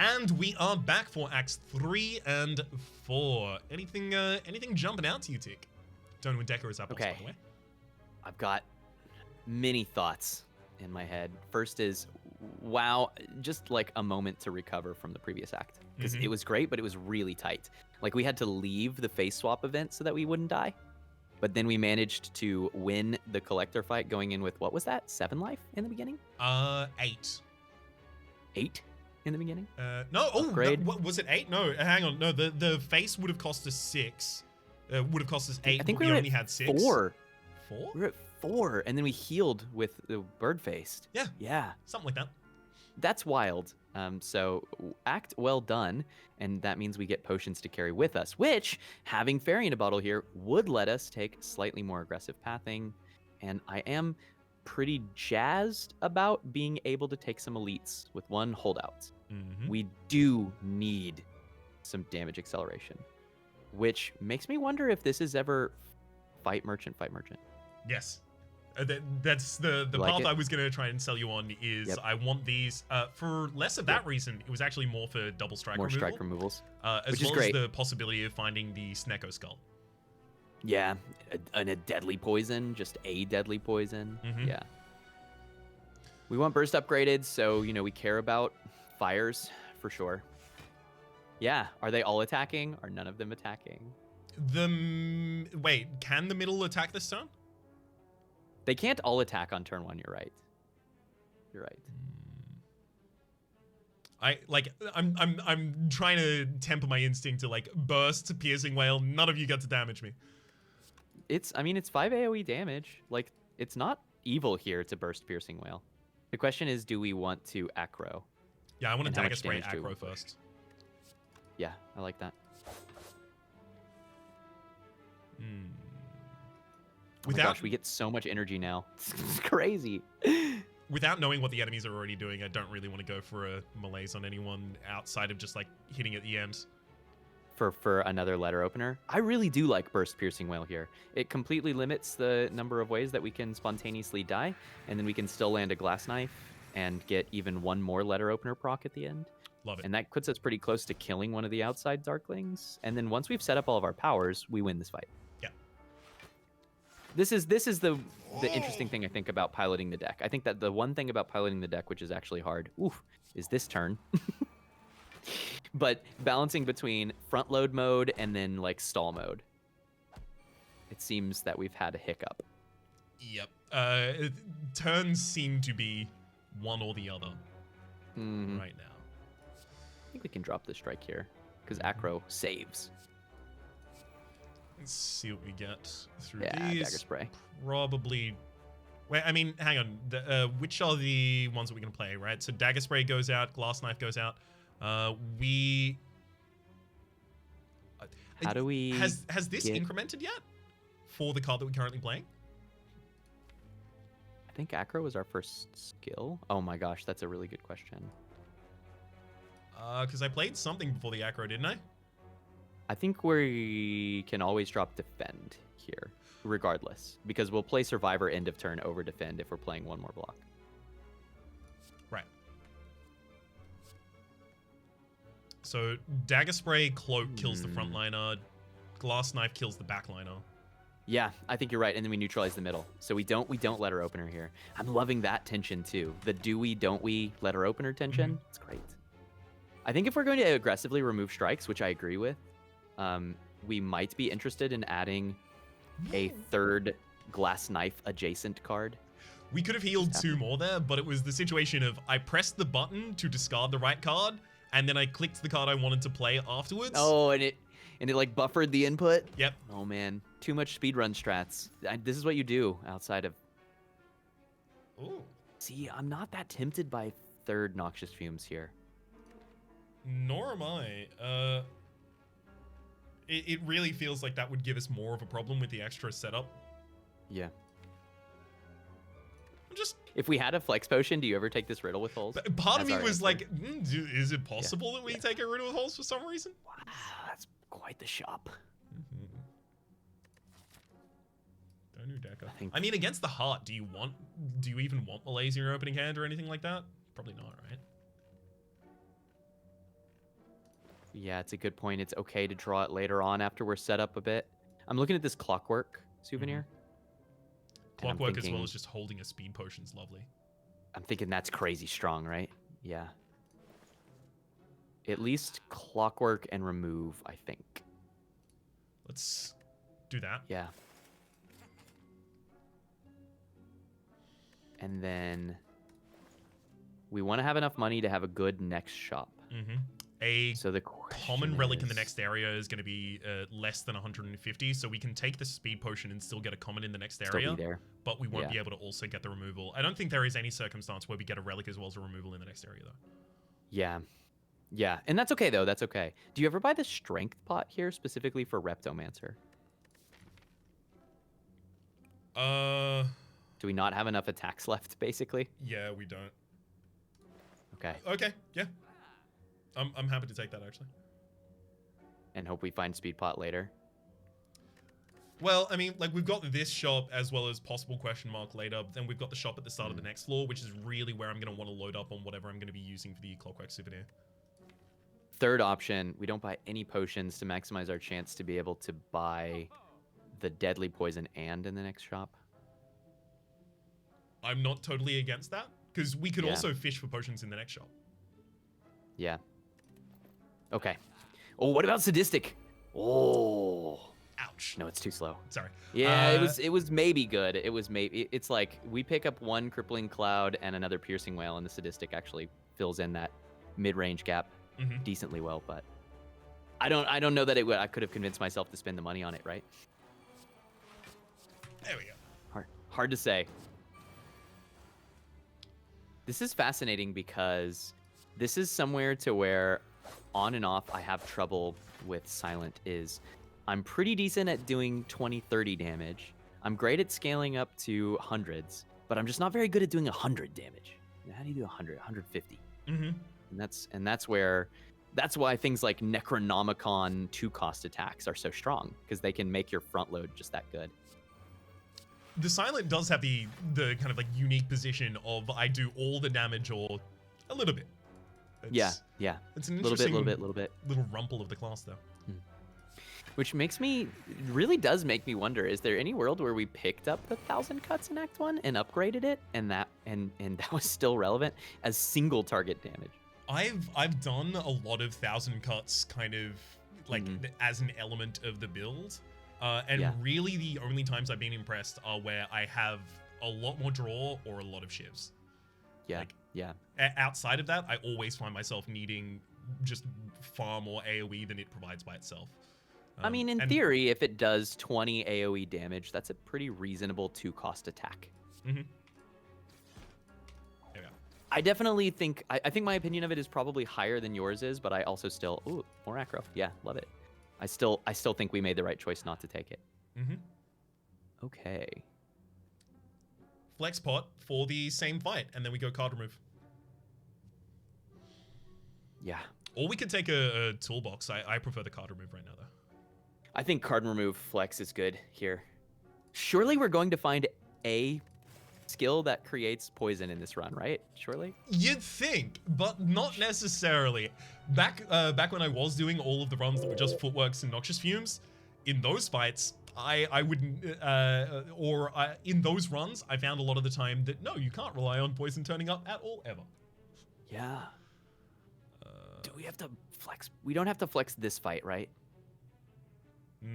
And we are back for Acts 3 and 4. Anything jumping out to you, Tick? Don't know when Decker is up, Okay. by the way. I've got many thoughts in my head. First is, wow, just like a moment to recover from the previous act. Because it was great, but it was really tight. Like, we had to leave the face swap event so that we wouldn't die. But then we managed to win the collector fight going in with, what was that? 7 life in the beginning? 8. 8 in the beginning? No, Upgrade. No, was it 8? No, hang on. No, the face would have cost us 6. Would have cost us 8, I think but we were only at had 6. 4. 4? We were at 4, and then we healed with the bird-faced. Yeah. Yeah. Something like that. That's wild. So act well done, and that means we get potions to carry with us, which, having Fairy in a bottle here, would let us take slightly more aggressive pathing, and I am pretty jazzed about being able to take some elites with 1 holdout. We do need some damage acceleration, which makes me wonder if this is ever fight merchant. Yes. That's the like path it? I was going to try and sell you on is I want these for less of that reason. It was actually more for double strike More removal. strike removals. As which is well great. as the possibility of finding the Snecko Skull. Yeah, and a deadly poison, just a deadly poison. Yeah. We want burst upgraded, so, you know, we care about fires for sure. Yeah, are they all attacking? Are none of them attacking? Wait, can the middle attack this turn? They can't all attack on turn 1, you're right. You're right. I'm trying to temper my instinct to like burst piercing wail. None of you get to damage me. It's 5 AoE damage. Like, it's not evil here to burst piercing wail. The question is, do we want to aggro? Yeah, I want to And how dagger much spray damage do we aggro push? first. Yeah, I like that. Oh my gosh, we get so much energy now. It's crazy. Without knowing what the enemies are already doing, I don't really want to go for a malaise on anyone outside of just like hitting at the end. For another letter opener, I really do like burst piercing wail here. It completely limits the number of ways that we can spontaneously die, and then we can still land a glass knife and get even 1 more letter opener proc at the end. Love it. And that puts us pretty close to killing one of the outside darklings. And then once we've set up all of our powers, we win this fight. Yeah. This is the interesting thing I think about piloting the deck. I think that the one thing about piloting the deck, which is actually hard, is this turn. But balancing between front load mode and then like stall mode. It seems that we've had a hiccup. Yep. Turns seem to be one or the other right now. I think we can drop the strike here because Acro saves. Let's see what we get through Yeah, these. dagger spray. Probably. Wait, I mean, hang on. Which are the ones that we're gonna play, right? So dagger spray goes out, glass knife goes out. How do we? Has this incremented yet for the card that we're currently playing? I think Acro was our first skill. Oh my gosh, that's a really good question. Because I played something before the acro, didn't I? I think we can always drop defend here, regardless, because we'll play survivor end of turn over defend if we're playing 1 more block. Right. So dagger spray cloak kills the frontliner, glass knife kills the backliner. Yeah, I think you're right, and then we neutralize the middle. So we don't letter opener here. I'm loving that tension too. The do we, don't we letter opener tension. It's great. I think if we're going to aggressively remove strikes, which I agree with, we might be interested in adding a 3rd glass knife adjacent card. We could have healed 2 more there, but it was the situation of I pressed the button to discard the right card, and then I clicked the card I wanted to play afterwards. Oh, and it like buffered the input? Yep. Oh man, too much speedrun strats. This is what you do outside of... Ooh. See, I'm not that tempted by 3rd Noxious Fumes here. Nor am I. It really feels like that would give us more of a problem with the extra setup. Yeah. I'm just... If we had a flex potion, do you ever take this riddle with holes? Part of me our was answer? like, is it possible that we take a riddle with holes for some reason? Wow, that's quite the shop. Don't do Decker. think- I mean, against the heart, do you even want malaise in your opening hand or anything like that? Probably not, right? Yeah, it's a good point. It's okay to draw it later on after we're set up a bit. I'm looking at this clockwork souvenir. Clockwork as well as just holding a speed potion's lovely. I'm thinking that's crazy strong, right? Yeah. At least clockwork and remove, I think. Let's do that. Yeah. And then we want to have enough money to have a good next shop. A So the common relic in the next area is going to be less than 150, so we can take the speed potion and still get a common in the next area. Still be there. But we won't be able to also get the removal. I don't think there is any circumstance where we get a relic as well as a removal in the next area, though. Yeah. Yeah, and that's okay, though. That's okay. Do you ever buy the strength pot here specifically for Reptomancer? Do we not have enough attacks left, basically? Yeah, we don't. Okay. Okay, yeah. I'm happy to take that, actually. And hope we find speed pot later. Well, I mean, like, we've got this shop as well as possible question mark later. Then we've got the shop at the start of the next floor, which is really where I'm going to want to load up on whatever I'm going to be using for the clockwork souvenir. Third option, we don't buy any potions to maximize our chance to be able to buy the deadly poison and in the next shop. I'm not totally against that, because we could also fish for potions in the next shop. Yeah. Okay. Oh, what about sadistic? Oh. Ouch. No, it's too slow. Sorry. Yeah, it was maybe good. It was maybe. It's like we pick up one crippling cloud and another piercing wail, and the sadistic actually fills in that mid-range gap decently well. But I don't know that it would. I could have convinced myself to spend the money on it, right? There we go. Hard to say. This is fascinating because this is somewhere to where on and off I have trouble with Silent is I'm pretty decent at doing 20-30 damage. I'm great at scaling up to hundreds, but I'm just not very good at doing 100 damage. How do you do 100, 150? And that's why things like Necronomicon 2-cost attacks are so strong, because they can make your front load just that good. The Silent does have the kind of like unique position of I do all the damage or a little bit. Yeah. It's an interesting little bit. Little rumple of the class, though. Which really does make me wonder, is there any world where we picked up the 1,000 cuts in Act 1 and upgraded it, and that was still relevant as single target damage? I've done a lot of 1,000 cuts kind of like as an element of the build. Really the only times I've been impressed are where I have a lot more draw or a lot of shivs. Outside of that, I always find myself needing just far more AoE than it provides by itself. I mean, in theory, if it does 20 AoE damage, that's a pretty reasonable 2-cost attack. I definitely think, I think my opinion of it is probably higher than yours is, but I also still, more aggro. Yeah, love it. I still think we made the right choice not to take it. Okay. Flex pot for the same fight, and then we go card remove. Yeah. Or we could take a toolbox. I prefer the card remove right now, though. I think card remove flex is good here. Surely we're going to find a skill that creates poison in this run, right? Surely? You'd think, but not necessarily. Back when I was doing all of the runs that were just footworks and noxious fumes, in those fights, I wouldn't, in those runs, I found a lot of the time that no, you can't rely on poison turning up at all, ever. Yeah. Do we have to flex? We don't have to flex this fight, right?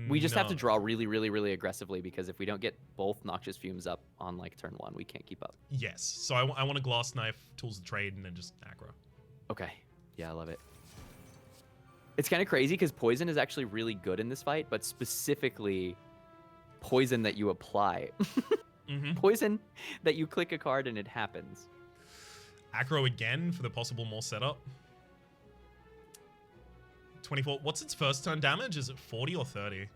We just have to draw really, really, really aggressively, because if we don't get both noxious fumes up on like turn 1, we can't keep up. Yes. So I want a glass knife, tools of trade, and then just aggro. Okay. Yeah, I love it. It's kind of crazy because poison is actually really good in this fight, but specifically poison that you apply. Poison that you click a card and it happens. Aggro again for the possible more setup. 24. What's its first turn damage? Is it 40 or 30?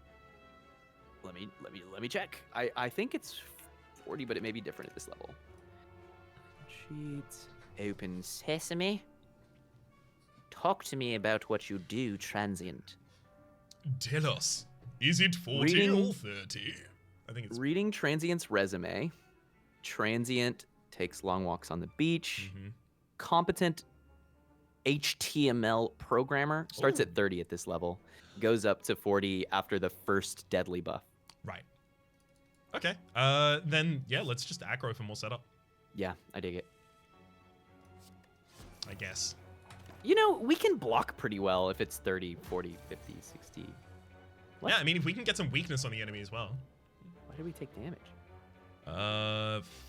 Let me check. I think it's 40, but it may be different at this level. Sheets. Open sesame. Talk to me about what you do, transient. Tell us. Is it 40 or 30? I think it's reading Transient's resume. Transient takes long walks on the beach. Competent HTML programmer. Starts Ooh. at 30 at this level, goes up to 40 after the first deadly buff. Right. Okay. Then yeah, let's just aggro for more setup, Yeah, I dig it. I guess. You know, we can block pretty well if it's 30, 40, 50, 60. What? Yeah, I mean, if we can get some weakness on the enemy as well. Why did we take damage?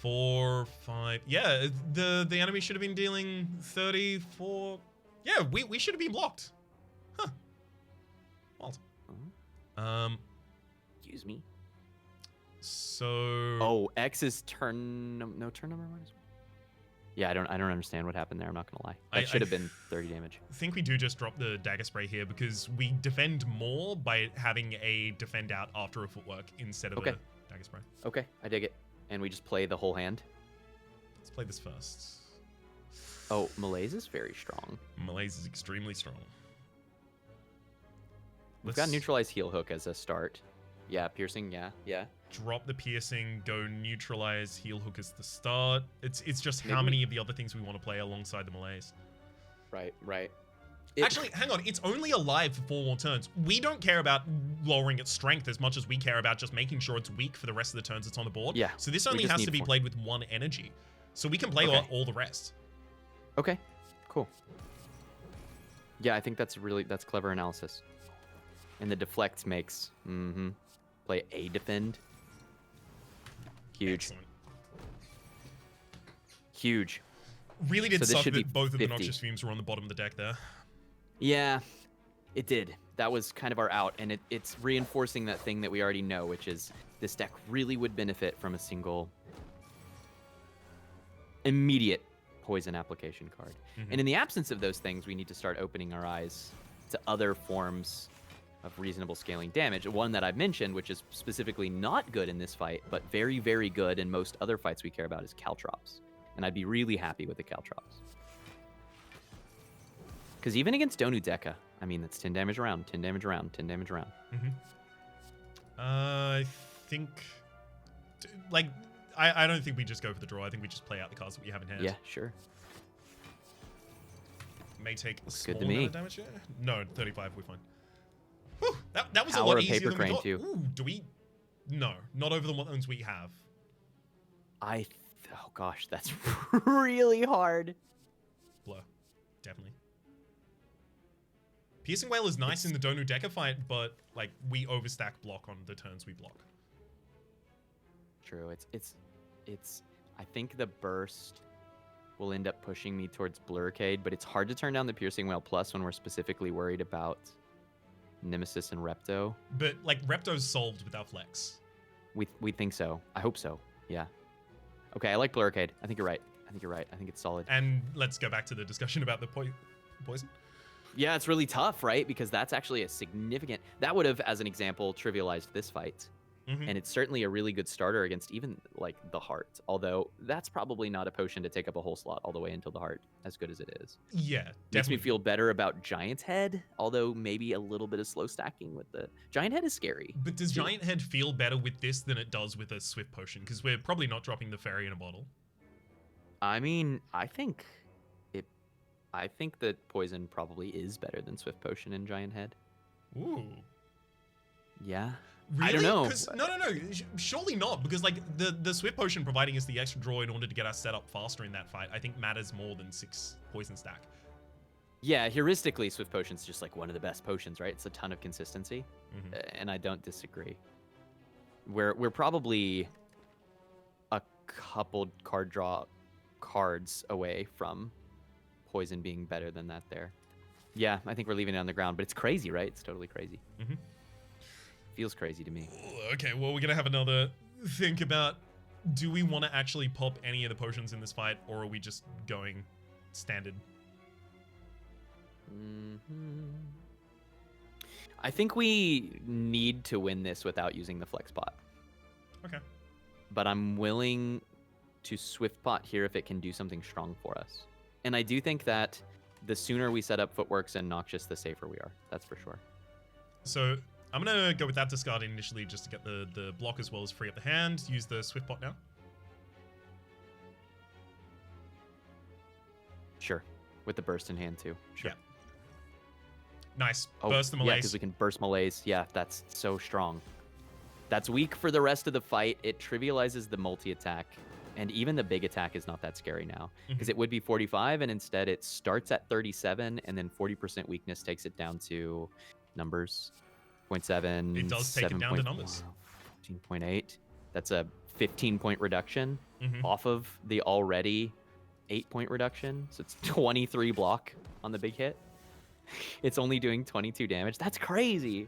4, 5. Yeah, the enemy should have been dealing 34. Yeah, we should have been blocked. Huh. Wild. Excuse me. So. Oh, X is turn no turn number minus 1. Yeah, I don't understand what happened there. I'm not gonna lie. That should have been 30 damage. I think we do just drop the dagger spray here because we defend more by having a defend out after a footwork instead of a dagger spray. Okay, I dig it. And we just play the whole hand. Let's play this first. Oh, Malaise is very strong. Malaise is extremely strong. We've got neutralize heal hook as a start. Yeah, piercing. Yeah. Drop the piercing, go neutralize heal hook as the start. It's just how many of the other things we want to play alongside the Malaise. Right. Actually, hang on. It's only alive for 4 more turns. We don't care about lowering its strength as much as we care about just making sure it's weak for the rest of the turns it's on the board. Yeah. So this only has to be played with 1 energy. So we can play all the rest. Okay, cool. Yeah, I think that's clever analysis. And the deflect makes play a defend. Huge. Excellent. Huge. Really did So suck should be that both of the 50. Noxious Fumes were on the bottom of the deck there. Yeah, it did. That was kind of our out, and it's reinforcing that thing that we already know, which is this deck really would benefit from a single immediate poison application card. And in the absence of those things, we need to start opening our eyes to other forms of reasonable scaling damage. One that I've mentioned, which is specifically not good in this fight, but very, very good in most other fights we care about, is Caltrops. And I'd be really happy with the Caltrops. Because even against Donu Deka, I mean, that's 10 damage around, 10 damage around, 10 damage around. I think... Like, I don't think we just go for the draw. I think we just play out the cards that we have in hand. Yeah, sure. May take a Looks small good to me. amount of damage here. No, 35, we're fine. Whew, that was a Power lot of easier Paper than we Crane thought. too. Ooh, do we... No, not over the ones we have. Oh gosh, that's really hard. Blur. Definitely. Piercing Whale is nice in the Donu Deka fight, but, like, we overstack block on the turns we block. True, it's I think the burst will end up pushing me towards Blurcade, but it's hard to turn down the Piercing Whale Plus when we're specifically worried about Nemesis and Repto. But, like, Repto's solved without Flex. We think so. I hope so. Yeah. Okay, I like Blurcade. I think you're right. I think it's solid. And let's go back to the discussion about the poison. Yeah, it's really tough, right? Because that's actually a significant... That would have, as an example, trivialized this fight. And it's certainly a really good starter against even, like, the Heart. Although, that's probably not a potion to take up a whole slot all the way until the Heart, as good as it is. Yeah, definitely. Makes me feel better about Giant Head, although maybe a little bit of slow stacking with the... Giant Head is scary. But does Giant Head feel better with this than it does with a Swift Potion? Because we're probably not dropping the Fairy in a bottle. I mean, I think that Poison probably is better than Swift Potion and Giant Head. Ooh. Yeah. Really? I don't know. No. Surely not, because like the Swift Potion providing us the extra draw in order to get us set up faster in that fight, I think matters more than 6 poison stack. Yeah, heuristically, Swift Potion's just like one of the best potions, right? It's a ton of consistency, and I don't disagree. We're probably a couple card draw cards away from Poison being better than that there. Yeah, I think we're leaving it on the ground, but it's crazy, right? It's totally crazy. Feels crazy to me. Okay, well, we're gonna have another think about, do we want to actually pop any of the potions in this fight, or are we just going standard? I think we need to win this without using the flex pot. Okay. But I'm willing to swift pot here if it can do something strong for us. And I do think that the sooner we set up Footworks and Noxious, the safer we are. That's for sure. So I'm gonna go with that discard initially just to get the block as well as free up the hand. Use the swift pot now. Sure. with the burst in hand too. Sure. Yeah. Nice. Oh, Burst the yeah, malaise. because we can burst malaise. Yeah, that's so strong. That's weak for the rest of the fight. It trivializes the multi-attack, and even the big attack is not that scary now, because it would be 45, and instead it starts at 37, and then 40% weakness takes it down to numbers. 0.7. It does take it down to numbers. 14.8. That's a 15-point reduction Mhm. off of the already 8-point reduction. So it's 23 block on the big hit. It's only doing 22 damage. That's crazy.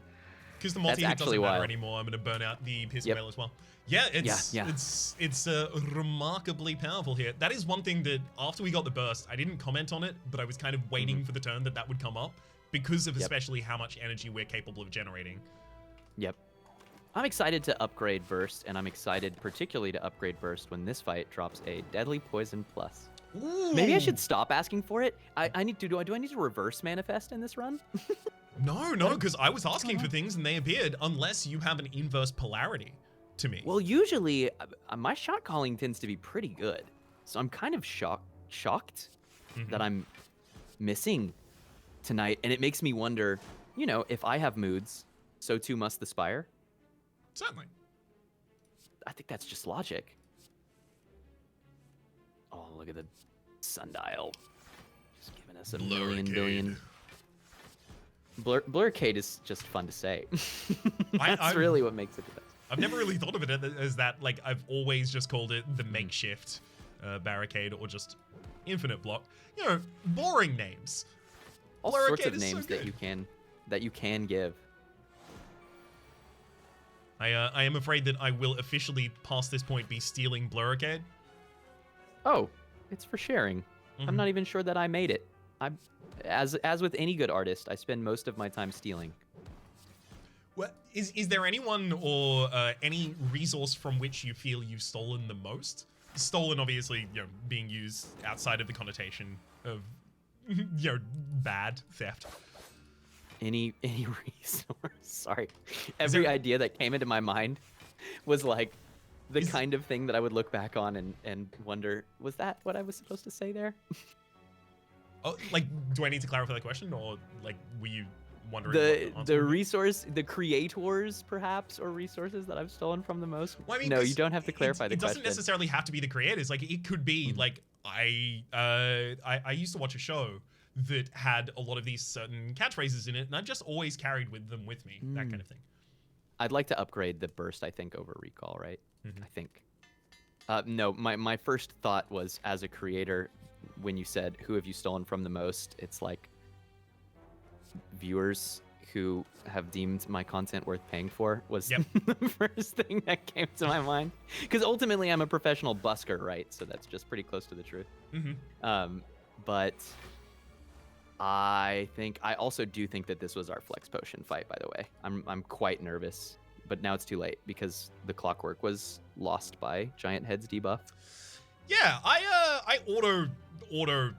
Because the multi-hit doesn't actually matter wild. anymore. I'm going to burn out the piercing Yep. whale as well. Yeah, it's remarkably powerful here. That is one thing that after we got the burst, I didn't comment on it, but I was kind of waiting for the turn that would come up because of especially how much energy we're capable of generating. Yep. I'm excited to upgrade Burst, and I'm excited particularly to upgrade Burst when this fight drops a Deadly Poison Plus. Ooh. Maybe I should stop asking for it. I need to do I need to reverse manifest in this run? No, because I was asking for things and they appeared unless you have an inverse polarity to me. Well, usually my shot calling tends to be pretty good. So I'm kind of shocked that I'm missing tonight, and it makes me wonder, if I have moods, so too must the Spire. Certainly. I think that's just logic. Oh, look at the sundial. Just giving us a million billion. Blurcade is just fun to say. That's really what makes it the best. I've never really thought of it as that. Like, I've always just called it the makeshift barricade or just infinite block. Boring names. All sorts of names that you can give. I am afraid that I will officially, past this point, be stealing Blurricade. Oh, it's for sharing. I'm not even sure that I made it. As with any good artist, I spend most of my time stealing. Well, is there anyone or any resource from which you feel you've stolen the most? Stolen, obviously, being used outside of the connotation of, bad theft. Any resource. Sorry. Every idea that came into my mind was like the kind of thing that I would look back on and wonder, was that what I was supposed to say there? Oh, like, do I need to clarify the question, or like, were you wondering? The creators, perhaps, or resources that I've stolen from the most? Well, I mean, no, you don't have to clarify the question. It question. doesn't necessarily have to be the creators. Like, it could be like I used to watch a show that had a lot of these certain catchphrases in it, and I've just always carried them with me, that kind of thing. I'd like to upgrade the burst, I think, over recall, right? I think. No, my first thought was, as a creator, when you said, who have you stolen from the most? It's like viewers who have deemed my content worth paying for was the first thing that came to my mind. Because ultimately, I'm a professional busker, right? So that's just pretty close to the truth. But I also do think that this was our flex potion fight, by the way. I'm quite nervous, but now it's too late because the clockwork was lost by Giant Head's debuff. Yeah, I auto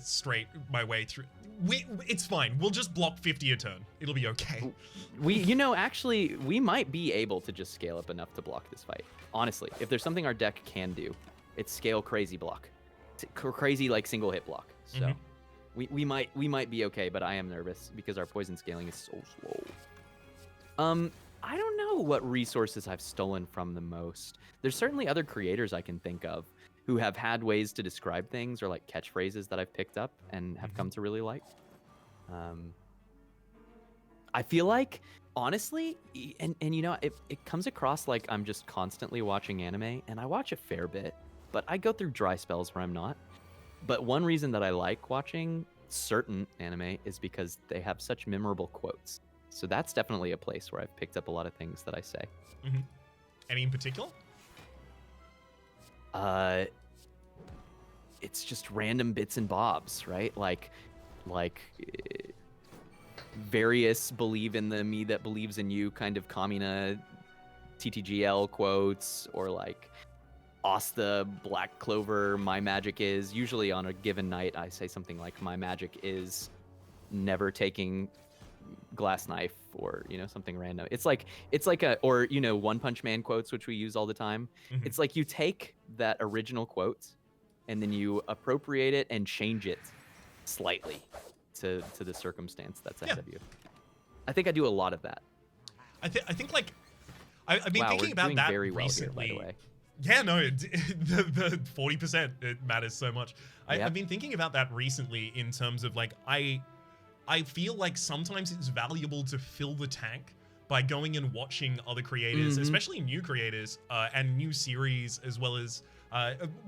straight my way through. It's fine. We'll just block 50 a turn. It'll be okay. Actually, we might be able to just scale up enough to block this fight. Honestly, if there's something our deck can do, it's scale crazy block. Crazy, like, single hit block. So we might be okay, but I am nervous because our poison scaling is so slow. I don't know what resources I've stolen from the most. There's certainly other creators I can think of who have had ways to describe things or like catchphrases that I've picked up and have come to really like. I feel like, honestly, and it comes across like I'm just constantly watching anime, and I watch a fair bit, but I go through dry spells where I'm not. But one reason that I like watching certain anime is because they have such memorable quotes. So that's definitely a place where I've picked up a lot of things that I say. Any in particular? It's just random bits and bobs, right? Like various believe in the me that believes in you kind of Kamina TTGL quotes, or like Asta Black Clover, my magic is, usually on a given night I say something like my magic is never taking glass knife, or something random. It's like or One Punch Man quotes, which we use all the time. It's like you take that original quote and then you appropriate it and change it slightly to the circumstance that's ahead of you. I think I do a lot of that. I think like I've been Wow, thinking we're about doing that very well recently. here, by the way. Yeah, no, the 40% it matters so much. Yep. I've been thinking about that recently in terms of like I feel like sometimes it's valuable to fill the tank by going and watching other creators, especially new creators and new series, as well as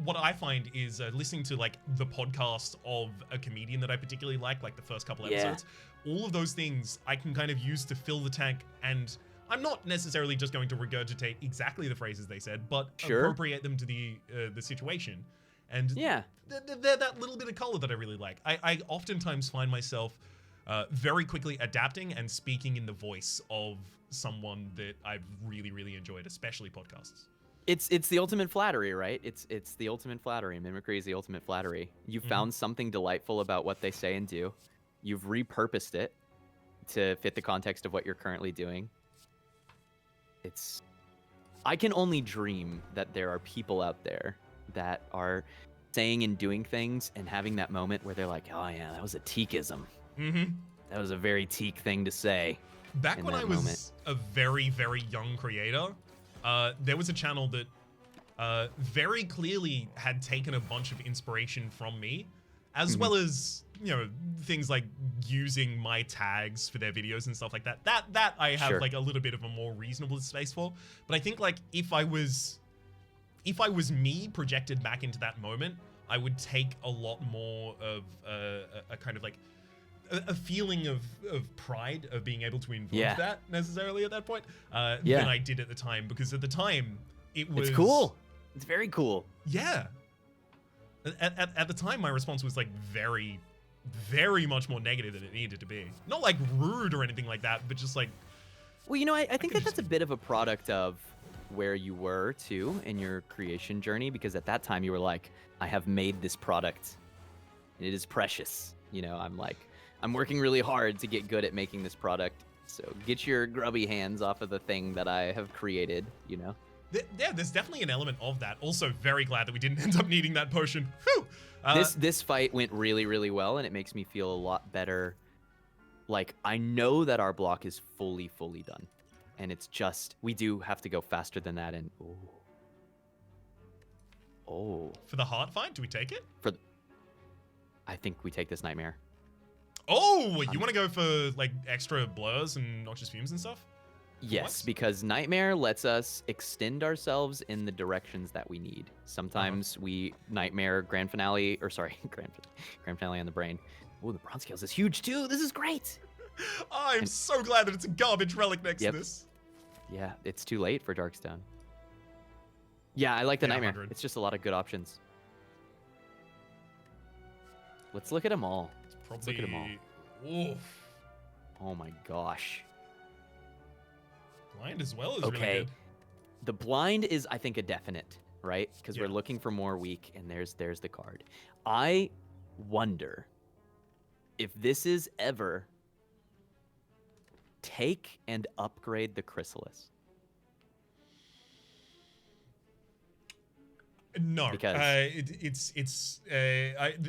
what I find is listening to like the podcast of a comedian that I particularly like the first couple episodes. All of those things I can kind of use to fill the tank, and I'm not necessarily just going to regurgitate exactly the phrases they said, but appropriate them to the situation. And they're that little bit of color that I really like. I oftentimes find myself very quickly adapting and speaking in the voice of someone that I've really enjoyed, especially podcasts. It's the ultimate flattery, right? It's the ultimate flattery. Mimicry is the ultimate flattery. You found something delightful about what they say and do. You've repurposed it to fit the context of what you're currently doing. I can only dream that there are people out there that are saying and doing things and having that moment where they're like, oh yeah, that was a teakism. That was a very teak thing to say. Back when I was a very young creator, there was a channel that very clearly had taken a bunch of inspiration from me, as well as, you know, things like using my tags for their videos and stuff like that. That I have like a little bit of a more reasonable space for. But I think like if I was me projected back into that moment, I would take a lot more of a kind of like a feeling of pride of being able to invoke that necessarily at that point than I did at the time, because at the time it's cool. It's very cool. Yeah. At the time, my response was like very much more negative than it needed to be. Not like rude or anything like that, but just like. Well, you know, I think that's a bit of a product of where you were too in your creation journey, because at that time you were like, I have made this product. And it is precious. You know, I'm working really hard to get good at making this product. So get your grubby hands off of the thing that I have created, you know? Yeah, there's definitely an element of that. Also, very glad that we didn't end up needing that potion. Whew! This fight went really well, and it makes me feel a lot better. Like, I know that our block is fully done. And it's just, we do have to go faster than that, and oh. For the heart fight, do we take it? I think we take this nightmare. Oh, you want to go for like extra blurs and noxious fumes and stuff? Yes, because Nightmare lets us extend ourselves in the directions that we need. Sometimes we Nightmare Grand Finale, or sorry, Grand Finale on the brain. Oh, the Bronze Scales is huge too. This is great. I'm so glad that it's a garbage relic next to this. Yeah, it's too late for Darkstone. Yeah, I like the Nightmare. 100. It's just a lot of good options. Let's look at them all. Let's look at them all. Oof. Oh my gosh. Blind as well is really good. The blind is, I think, a definite, right? Because we're looking for more weak, and there's the card. I wonder if this is ever take and upgrade the Chrysalis. No, because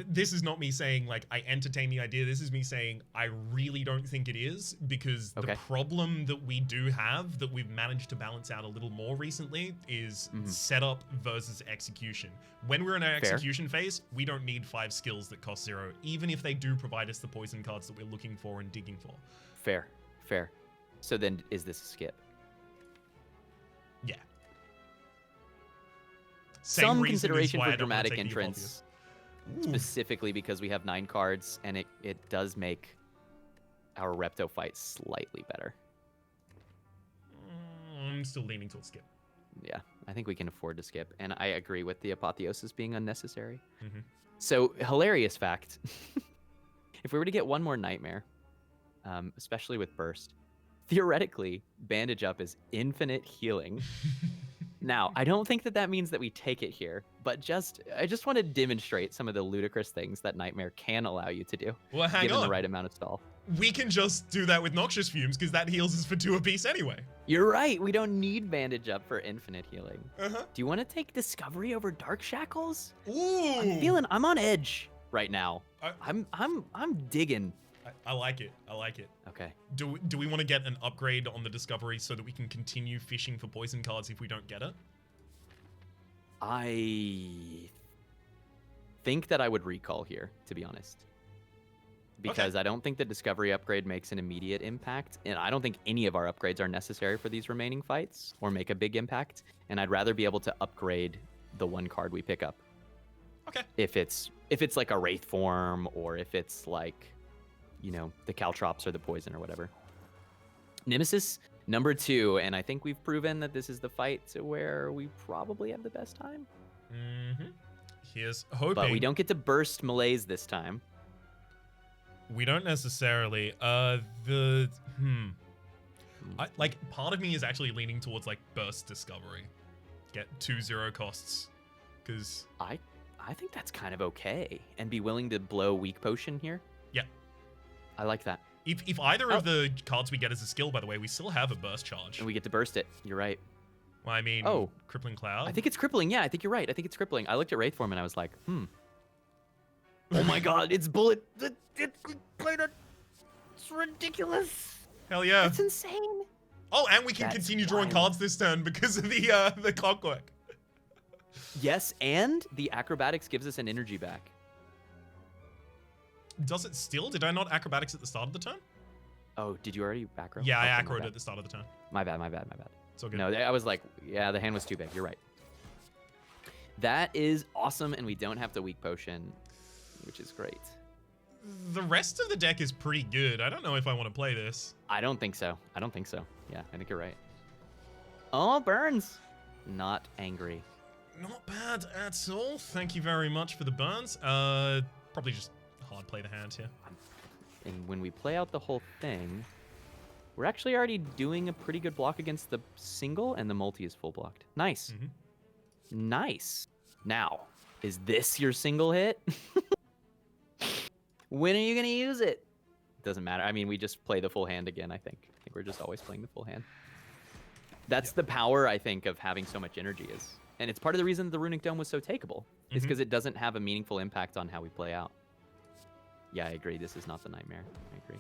this is not me saying like I entertain the idea. This is me saying I really don't think it is, because the problem that we do have that we've managed to balance out a little more recently is setup versus execution. When we're in our execution phase, we don't need 5 skills that cost 0, even if they do provide us the poison cards that we're looking for and digging for. Fair. So then, is this a skip? Yeah. Some consideration for dramatic entrance, specifically because we have 9 cards, and it does make our Repto fight slightly better. I'm still leaning towards skip. Yeah, I think we can afford to skip, and I agree with the Apotheosis being unnecessary. So, hilarious fact. If we were to get one more Nightmare, especially with Burst, theoretically, Bandage Up is infinite healing. Now, I don't think that means that we take it here, but I just want to demonstrate some of the ludicrous things that Nightmare can allow you to do, well, given the right amount of stall. We can just do that with Noxious Fumes, because that heals us for 2 apiece anyway. You're right. We don't need Bandage Up for infinite healing. Uh-huh. Do you want to take Discovery over Dark Shackles? Ooh. I'm on edge right now. I'm digging. I like it. I like it. Okay. Do we want to get an upgrade on the discovery so that we can continue fishing for poison cards if we don't get it? I think that I would recall here, to be honest. Because I don't think the discovery upgrade makes an immediate impact, and I don't think any of our upgrades are necessary for these remaining fights or make a big impact, and I'd rather be able to upgrade the one card we pick up. Okay. If it's like a Wraith form, or if it's like, you know, the Caltrops or the poison or whatever. Nemesis number 2, and I think we've proven that this is the fight to where we probably have the best time. Mm-hmm. Here's hoping. But we don't get to burst melees this time. We don't necessarily. Like, part of me is actually leaning towards like burst discovery. Get 2-0 costs. Because I think that's kind of okay. And be willing to blow weak potion here. Yeah. I like that. If either of the cards we get as a skill, by the way, we still have a burst charge. And we get to burst it. You're right. Well, I mean, Crippling Cloud? I think it's crippling. Yeah, I think you're right. I think it's crippling. I looked at Wraith form and I was like, Oh my god, it's bullet. It's ridiculous. Hell yeah. That's insane. Oh, and we can That's continue drawing wild. cards this turn because of the clockwork. Yes, and the acrobatics gives us an energy back. Does it still? Did I not acrobatics at the start of the turn? Oh, did you already acro? Yeah, I Okay, my acroed bad. at the start of the turn. My bad. It's all good. No, I was like, yeah, the hand was too big. You're right. That is awesome, and we don't have the weak potion, which is great. The rest of the deck is pretty good. I don't know if I want to play this. I don't think so. Yeah, I think you're right. Oh, burns. Not angry. Not bad at all. Thank you very much for the burns. Probably just hard play the hand here. And when we play out the whole thing, we're actually already doing a pretty good block against the single, and the multi is full blocked. Nice. Mm-hmm. Nice. Now, is this your single hit? When are you going to use it? Doesn't matter. I mean, we just play the full hand again, I think. I think we're just always playing the full hand. That's the power, I think, of having so much energy is. And it's part of the reason the Runic Dome was so takeable. Is because it doesn't have a meaningful impact on how we play out. Yeah, I agree. This is not the nightmare. I agree.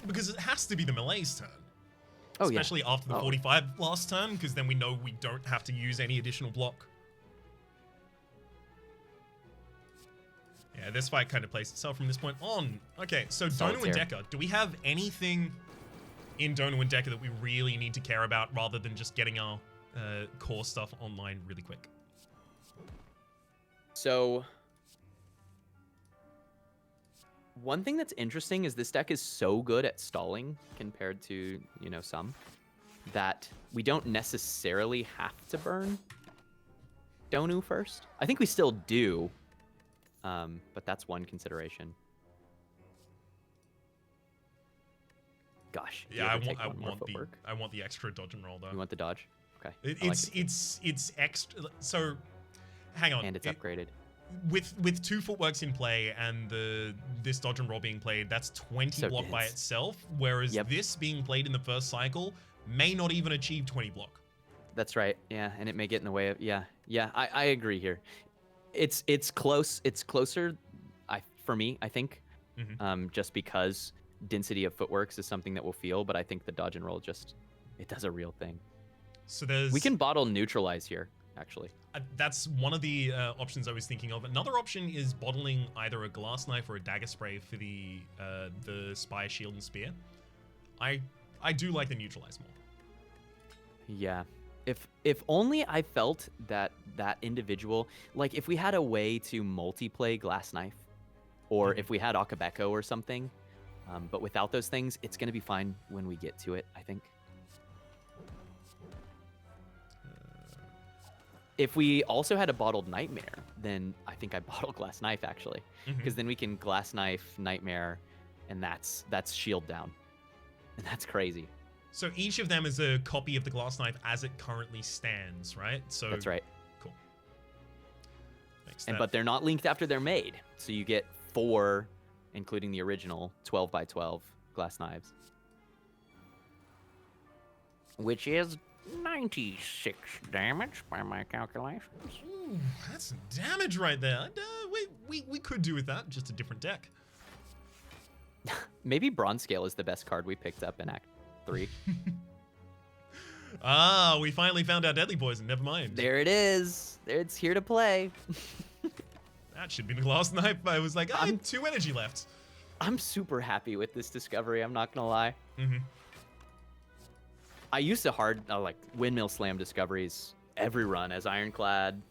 Because it has to be the melee's turn. Oh, Especially after the 45 last turn, because then we know we don't have to use any additional block. Yeah, this fight kind of plays itself from this point on. Okay, so Dono and Deca. Do we have anything in Dono and Deca that we really need to care about rather than just getting our core stuff online really quick? So, one thing that's interesting is this deck is so good at stalling compared to, you know, some, that we don't necessarily have to burn Donu first. I think we still do, but that's one consideration. Gosh. Yeah, I want the extra dodge and roll though. You want the dodge? Okay. It's extra. So, hang on. And it's upgraded. With 2 footworks in play and this dodge and roll being played, that's 20 block by itself. Whereas this being played in the first cycle may not even achieve 20 block. That's right. Yeah, and it may get in the way of I agree here. It's close. It's closer. For me, I think, just because density of footworks is something that we'll feel, but I think the dodge and roll it does a real thing. So we can bottle neutralize here, actually. That's one of the options I was thinking of. Another option is bottling either a glass knife or a dagger spray for the Spire shield and spear. I do like the neutralize more. Yeah. If only I felt that individual, like if we had a way to multi-play glass knife, or if we had Akabeko or something, but without those things, it's going to be fine when we get to it, I think. If we also had a bottled nightmare, then I think I'd bottle glass knife, actually. Because then we can glass knife nightmare, and that's shield down. And that's crazy. So each of them is a copy of the glass knife as it currently stands, right? So that's right. Cool. But they're not linked after they're made. So you get 4, including the original 12 by 12 glass knives. Which is 96 damage by my calculations. Ooh, that's some damage right there. We could do with that, just a different deck. Maybe Bronze Scale is the best card we picked up in Act 3. Ah, we finally found our deadly poison. Never mind. There it is. It's here to play. That should be the last night. I was like, I have 2 energy left. I'm super happy with this discovery. I'm not gonna lie. Mm-hmm. I used to like windmill slam discoveries every run as Ironclad,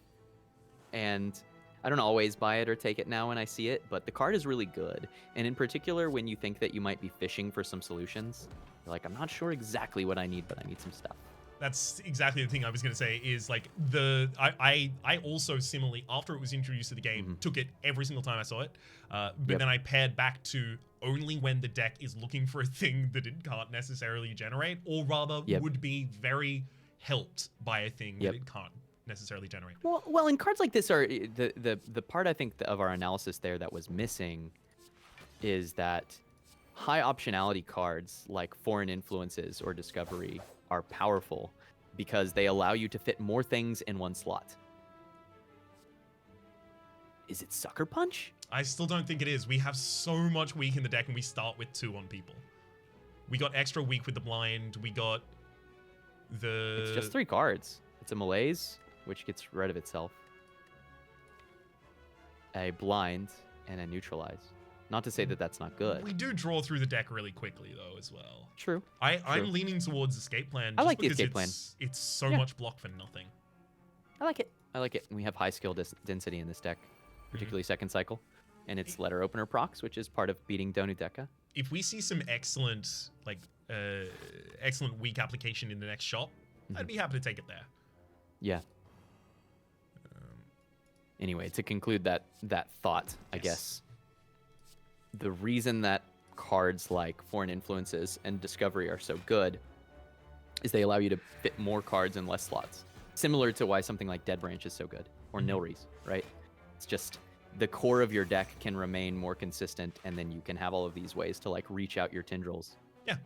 and I don't always buy it or take it now when I see it, but the card is really good. And in particular, when you think that you might be fishing for some solutions, you're like, I'm not sure exactly what I need, but I need some stuff. That's exactly the thing I was going to say is like I also similarly, after it was introduced to the game, took it every single time I saw it. But then I paired back to only when the deck is looking for a thing that it can't necessarily generate, or rather would be very helped by a thing that it can't necessarily generate. Well, and cards like this are the part I think of our analysis there that was missing is that high optionality cards like Foreign Influences or Discovery are powerful because they allow you to fit more things in one slot. Is it Sucker Punch? I still don't think it is. We have so much weak in the deck and we start with 2 on people. We got extra weak with the blind. We got the... It's just 3 cards. It's a Malaise, which gets rid of itself, a Blind, and a Neutralize. Not to say that that's not good. We do draw through the deck really quickly, though, as well. True. I'm leaning towards Escape Plan. I like the because Escape Plan. It's so much block for nothing. I like it. I like it. And we have high skill density in this deck, particularly second cycle. And it's Letter Opener procs, which is part of beating Donudeka. If we see some excellent, excellent weak application in the next shop, I'd be happy to take it there. Yeah. Anyway, to conclude that thought, I guess, the reason that cards like Foreign Influences and Discovery are so good is they allow you to fit more cards in less slots. Similar to why something like Dead Branch is so good, or Nilrees, right? It's just the core of your deck can remain more consistent, and then you can have all of these ways to like reach out your tendrils. Yeah.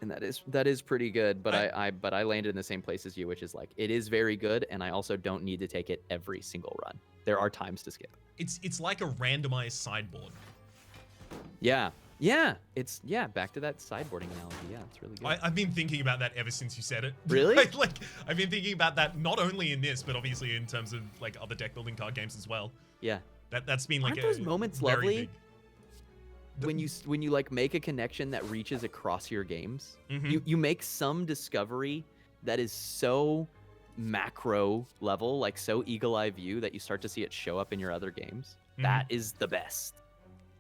And that is pretty good, but I landed in the same place as you, which is like it is very good, and I also don't need to take it every single run. There are times to skip. It's like a randomized sideboard. Yeah. It's back to that sideboarding analogy. Yeah, it's really good. I've been thinking about that ever since you said it. Really? like I've been thinking about that not only in this, but obviously in terms of like other deck building card games as well. Yeah. That's been like Aren't those moments lovely? Big... When you like make a connection that reaches across your games. You make some discovery that is so macro level, like so eagle-eye view that you start to see it show up in your other games. That is the best.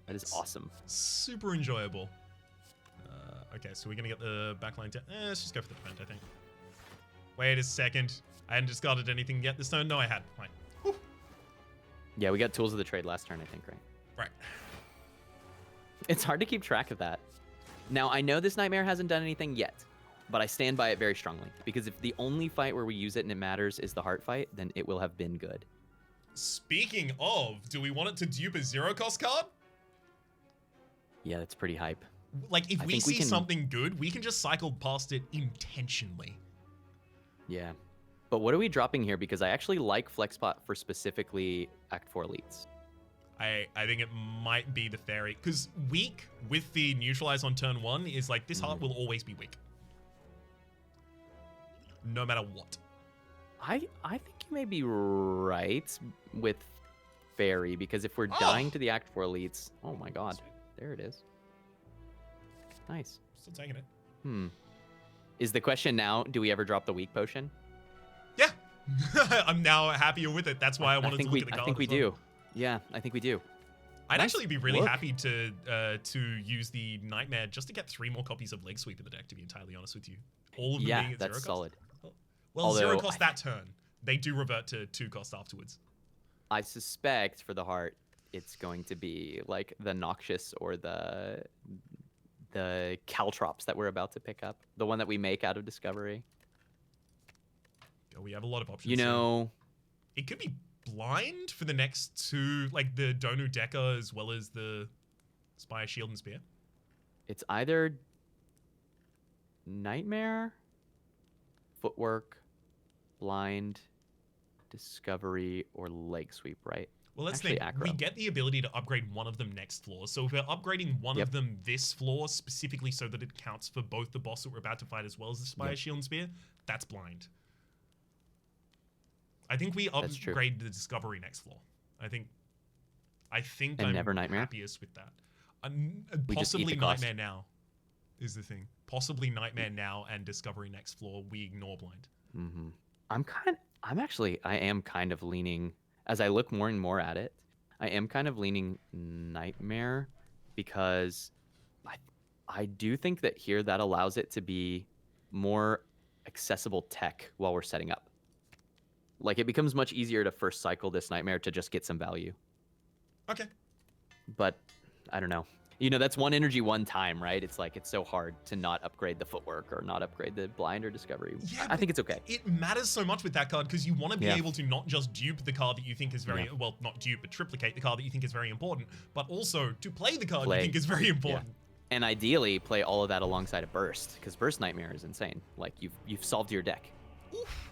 That is awesome. Super enjoyable. Okay, so we're gonna get the backline down. Let's just go for the defend, I think. Wait a second. I hadn't discarded anything yet this turn. No, I had. Fine. Whew. Yeah, we got Tools of the Trade last turn, I think, right? Right. It's hard to keep track of that. Now, I know this Nightmare hasn't done anything yet, but I stand by it very strongly. Because if the only fight where we use it and it matters is the heart fight, then it will have been good. Speaking of, do we want it to dupe a 0-cost card? Yeah, that's pretty hype. Like, if we see something good, we can just cycle past it intentionally. Yeah. But what are we dropping here? Because I actually like Flexpot for specifically Act 4 elites. I think it might be the Fairy. Because weak with the neutralize on turn 1 is like, this heart will always be weak. No matter what. I think you may be right with Fairy, because if we're dying to the Act 4 elites... Oh my god. Sweet. There it is. Nice. Still taking it. Is the question now, do we ever drop the weak potion? Yeah. I'm now happier with it. That's why I wanted to look at the card. I think we do. Yeah, I think we do. I'd actually be really happy to use the Nightmare just to get 3 more copies of Leg Sweep in the deck, to be entirely honest with you. All of them being at 0 cost. Solid. Well, 0 cost that turn. They do revert to 2 cost afterwards. I suspect for the heart, it's going to be like the Noxious or the Caltrops that we're about to pick up. The one that we make out of Discovery. Oh, we have a lot of options. You know... It could be Blind for the next 2, like the Donu Deca as well as the Spire, Shield, and Spear. It's either Nightmare, Footwork, Blind, discovery, or leg sweep, right? Well, let's Actually, think. We aggro. get the ability to upgrade one of them next floor. So if we're upgrading one Yep. of them this floor specifically so that it counts for both the boss that we're about to fight as well as the Spire, Yep. Shield, and Spear, that's blind. I think we That's true. upgrade the discovery next floor. I think And I'm never Nightmare? happiest with that. We just eat Possibly the cost. Nightmare now is the thing. Possibly Nightmare now and discovery next floor. We ignore blind. Mm-hmm. I am kind of leaning, as I look more and more at it, I am kind of leaning Nightmare because I do think that here that allows it to be more accessible tech while we're setting up. Like, it becomes much easier to first cycle this Nightmare to just get some value. Okay. But I don't know. You know, that's one energy one time, right? It's like, it's so hard to not upgrade the footwork or not upgrade the blind or discovery. Yeah, I think it's okay. It matters so much with that card because you want to be Yeah. able to not just dupe the card that you think is very, well, not dupe, but triplicate the card that you think is very important, but also to play the card you think is very important. And ideally, play all of that alongside a burst, because burst Nightmare is insane. Like, you've solved your deck. Oof.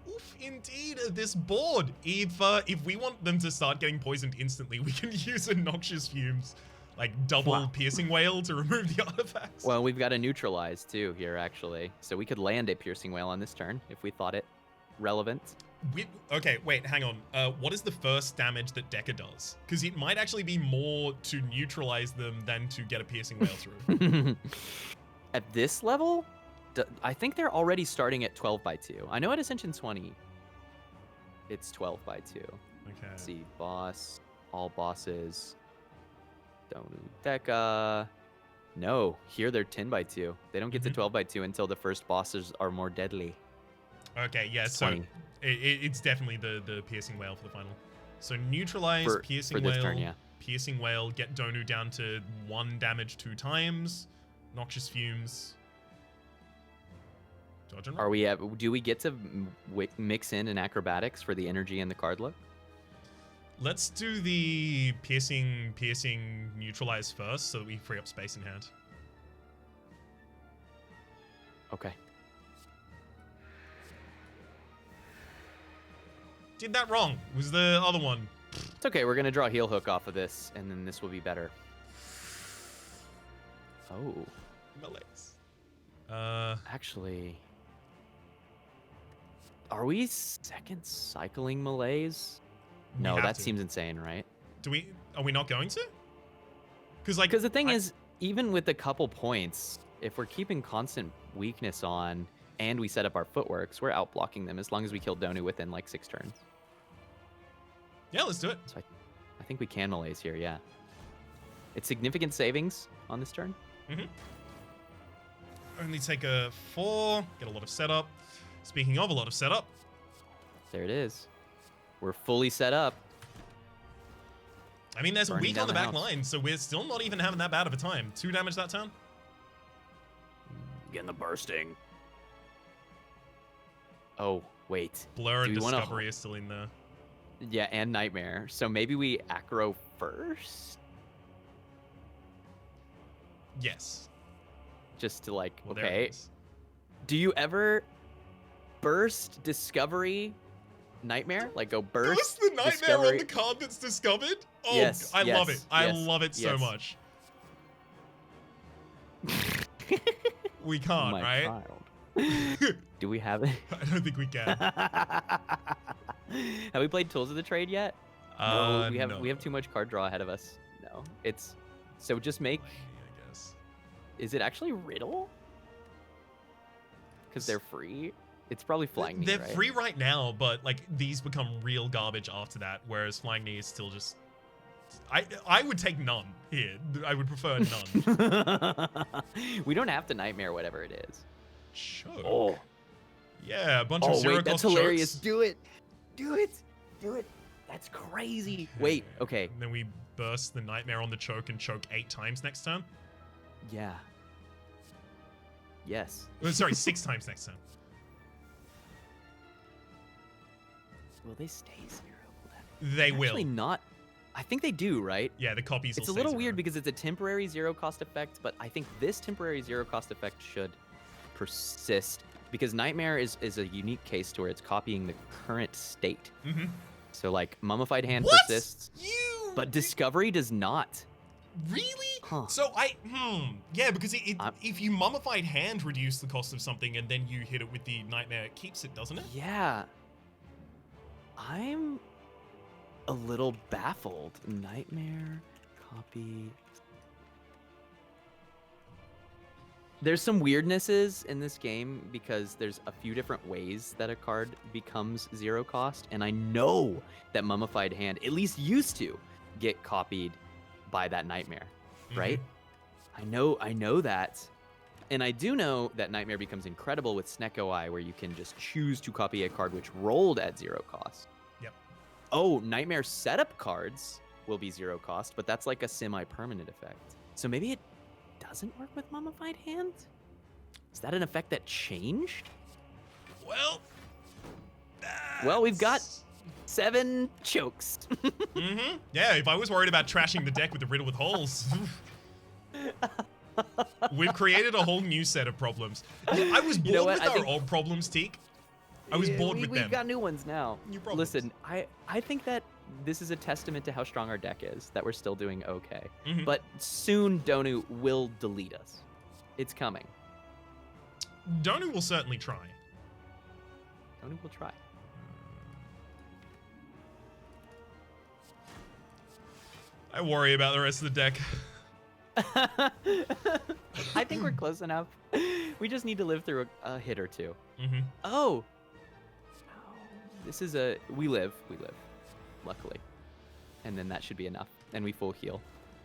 Oof, indeed, this board. If we want them to start getting poisoned instantly, we can use a Noxious Fumes, like double Piercing Wail to remove the artifacts. Well, we've got a neutralize too here, actually. So we could land a Piercing Wail on this turn if we thought it relevant. Okay, wait, hang on. What is the first damage that Deca does? Because it might actually be more to neutralize them than to get a Piercing Wail through. At this level, I think they're already starting at 12 by 2. I know at Ascension 20, it's 12 by 2. Okay. Let's see, boss, all bosses, Donu Deca. No, here they're 10 by 2. They don't get to 12 by 2 until the first bosses are more deadly. Okay, yeah, It's so 20. it's definitely the Piercing Wail for the final. So neutralize, Piercing for this Wail, turn, yeah. Piercing Wail, get Donu down to 1 damage 2 times, Noxious Fumes. Dodge and roll. Are we do we get to mix in an acrobatics for the energy and the card look? Let's do the piercing neutralize first so that we free up space in hand. Okay. Did that wrong. Was the other one. It's okay. We're going to draw a heal hook off of this, and then this will be better. Oh. Malaise. Actually, are we second cycling malaise? No, that seems insane, right? Are we not going to? Because the thing is, even with a couple points, if we're keeping constant weakness on and we set up our footworks, we're out blocking them as long as we kill Donu within like 6 turns. Yeah, let's do it. So I think we can malaise here, yeah. It's significant savings on this turn. Mm-hmm. Only take a 4, get a lot of setup. Speaking of a lot of setup. There it is. We're fully set up. I mean, there's a Burning weak down on the the back house. line, so we're still not even having that bad of a time. 2 damage that turn. Getting the bursting. Oh, wait. Blur and Do we wanna- Discovery is still in there. Yeah, and Nightmare. So maybe we aggro first? Yes. Just to like, Well, there it okay. is. Do you ever burst Discovery Nightmare? Like go burst What's the Nightmare Discovery? on the card that's discovered? Oh, Yes, I love it. yes, I yes, love it so yes. much. We can't, My right? child. Do we have it? I don't think we can. Have we played Tools of the Trade yet? No, we have too much card draw ahead of us. No, it's so just make. I guess. Is it actually Riddle? Because they're free. It's probably Flying Knee, They're right? free right now, but like these become real garbage after that. Whereas Flying Knee is still just. I would take none here. I would prefer none. We don't have to Nightmare whatever it is. Choke. Oh, Yeah, a bunch of zero wait, that's cost hilarious. chokes. Do it. Do it. Do it. That's crazy. Wait, okay. And then we burst the Nightmare on the choke and choke 8 times next turn. Yeah. Yes. Oh, sorry, 6 times next turn. Will they stay 0? They will. Actually not. I think they do, right? Yeah, the copies. It's will a little stay weird zero. because it's a temporary 0 cost effect, but I think this temporary 0 cost effect should persist because Nightmare is a unique case to where it's copying the current state. Mm-hmm. So like Mummified Hand What? persists, but Discovery does not. Really? Huh. So yeah, because if you Mummified Hand reduce the cost of something and then you hit it with the Nightmare, it keeps it, doesn't it? Yeah. I'm a little baffled. Nightmare, copy. There's some weirdnesses in this game because there's a few different ways that a card becomes 0 cost, and I know that Mummified Hand at least used to get copied by that Nightmare, right? I know that. And I do know that Nightmare becomes incredible with Snecko Eye, where you can just choose to copy a card which rolled at 0 cost. Yep. Oh, Nightmare setup cards will be 0 cost, but that's like a semi-permanent effect. So maybe it doesn't work with Mummified Hand? Is that an effect that changed? Well, we've got 7 chokes. Yeah, if I was worried about trashing the deck with the riddle with holes, we've created a whole new set of problems. Yeah, I was bored with our old problems, Teak. I was bored with them. We've got new ones now. New problems. Listen, I think that this is a testament to how strong our deck is, that we're still doing okay. But soon Donu will delete us. It's coming. Donu will certainly try. Donu will try. I worry about the rest of the deck. I think we're close enough. We just need to live through a hit or two. Oh. This is we live, luckily. And then that should be enough. And we full heal.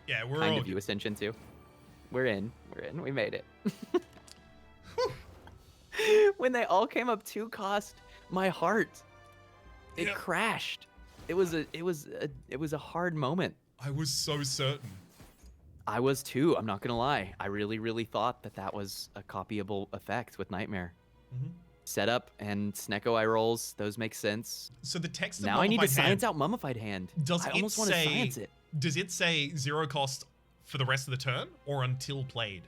Yeah, we're kind all of you Ascension too. We're in. We made it. When they all came up 2 cost, my heart, it crashed. It was a hard moment. I was so certain. I was too, I'm not gonna lie. I really thought that was a copyable effect with Nightmare. Setup and Snecko Eye rolls, those make sense. So the text of now I need to Mummified science out Mummified Hand. Does I it almost want to science it. Does it say 0 cost for the rest of the turn or until played?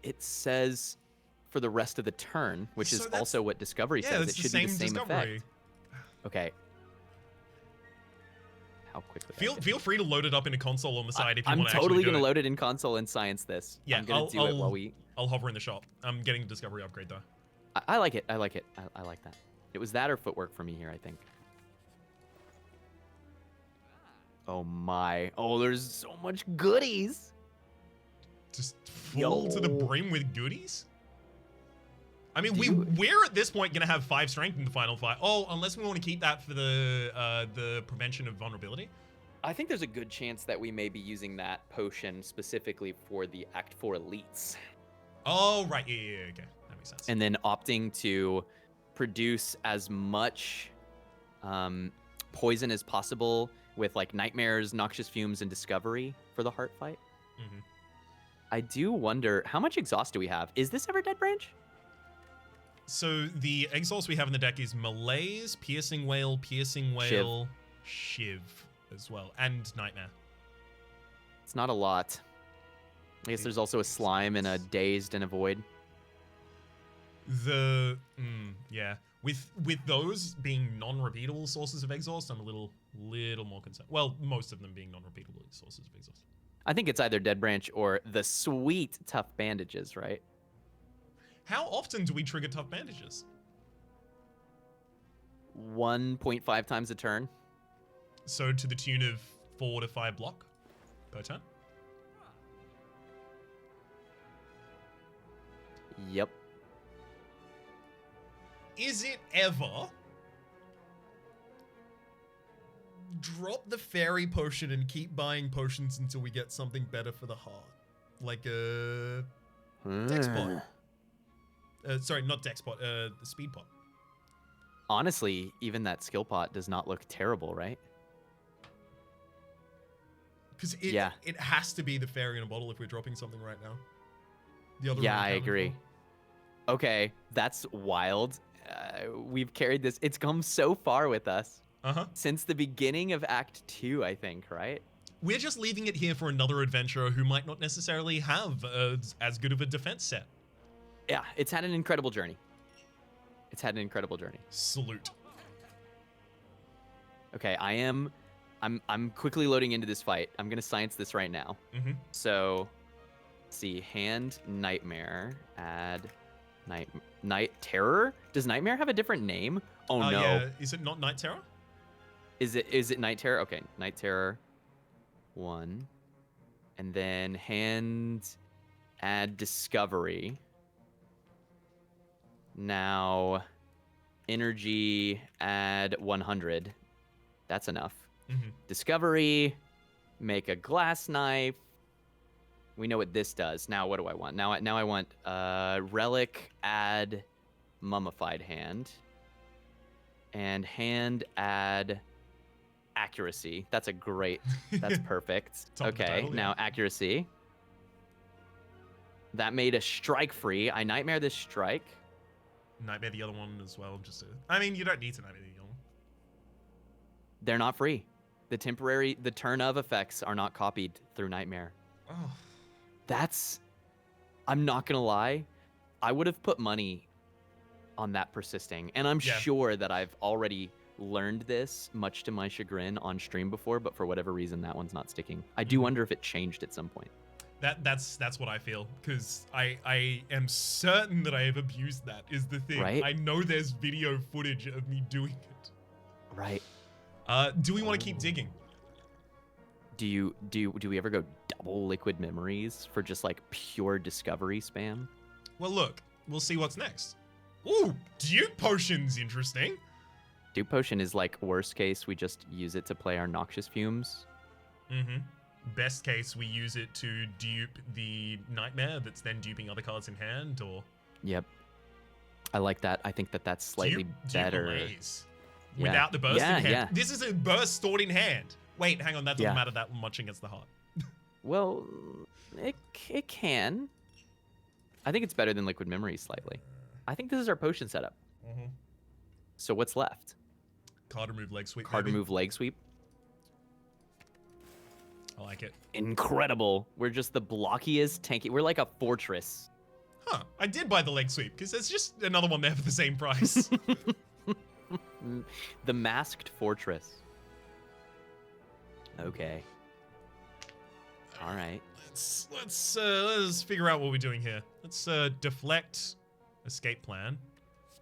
It says for the rest of the turn, which is also what Discovery says. It should be the same effect. Okay. How quickly? Feel free to load it up in a console on the side if you want to. I'm totally gonna load it in console and science this. Yeah, I'm gonna do it while we. I'll hover in the shop. I'm getting a Discovery upgrade though. I like it. I like it. I like that. It was that or footwork for me here, I think. Oh my! Oh, there's so much goodies. Just full to the brim with goodies. I mean, we're at this point gonna have 5 strength in the final fight. Oh, unless we want to keep that for the prevention of vulnerability. I think there's a good chance that we may be using that potion specifically for the Act 4 elites. Oh, right. Yeah, okay. That makes sense. And then opting to produce as much poison as possible with like nightmares, noxious fumes, and discovery for the heart fight. I do wonder, how much exhaust do we have? Is this ever Dead Branch? So the exhaust we have in the deck is Malaise, Piercing Wail, Shiv as well, and Nightmare. It's not a lot. I guess there's also a Slime and a Dazed and a Void. Yeah. With those being non-repeatable sources of exhaust, I'm a little more concerned. Well, most of them being non-repeatable sources of exhaust. I think it's either Dead Branch or the sweet Tough Bandages, right? How often do we trigger Tough Bandages? 1.5 times a turn. So to the tune of 4 to 5 block per turn? Yep. Is it ever drop the fairy potion and keep buying potions until we get something better for the heart? Like a dex pot. Sorry, not dex pot, the speed pot. Honestly, even that skill pot does not look terrible, right? Because it has to be the fairy in a bottle if we're dropping something right now. The other I agree. Okay, that's wild. We've carried this. It's come so far with us. Since the beginning of Act 2, I think, right? We're just leaving it here for another adventurer who might not necessarily have as good of a defense set. Yeah, it's had an incredible journey. It's had an incredible journey. Salute. Okay, I'm quickly loading into this fight. I'm gonna science this right now. Mm-hmm. So, let's see, hand nightmare, add night terror. Does nightmare have a different name? Oh no. Yeah. Is it not Night Terror? Is it night terror? Okay, night terror. 1, and then hand add discovery. Now, energy add 100. That's enough. Mm-hmm. Discovery, make a glass knife. We know what this does. Now, what do I want? Now I want relic, add mummified hand, and hand add accuracy. That's that's perfect. Top of the Okay, title, now yeah. accuracy. That made a strike free. I nightmare this strike. Nightmare the other one as well. I mean, you don't need to nightmare the other one. They're not free. The turn of effects are not copied through nightmare. Oh. I'm not gonna lie, I would have put money on that persisting, and I'm sure that I've already learned this, much to my chagrin, on stream before, but for whatever reason, that one's not sticking. I do wonder if it changed at some point. That's what I feel, because I am certain that I have abused that, is the thing. Right? I know there's video footage of me doing it. Right. Do we want to keep digging? Do we ever go double liquid memories for just like pure discovery spam? Well, look, we'll see what's next. Ooh, Duke Potion's interesting. Duke Potion is like worst case, we just use it to play our noxious fumes. Mm-hmm. Best case, we use it to dupe the Nightmare that's then duping other cards in hand, or... Yep. I like that. I think that's slightly better. Malaise. Without the burst in hand. Yeah. This is a burst stored in hand. Wait, hang on, that doesn't matter that much against the heart. Well, it can. I think it's better than Liquid Memory slightly. I think this is our potion setup. Mm-hmm. So what's left? Card remove, leg sweep. Card remove, leg sweep. I like it. Incredible. We're just the blockiest, tanky. We're like a fortress. Huh. I did buy the leg sweep, because there's just another one there for the same price. The masked fortress. Okay. All right. Let's figure out what we're doing here. Let's deflect escape plan.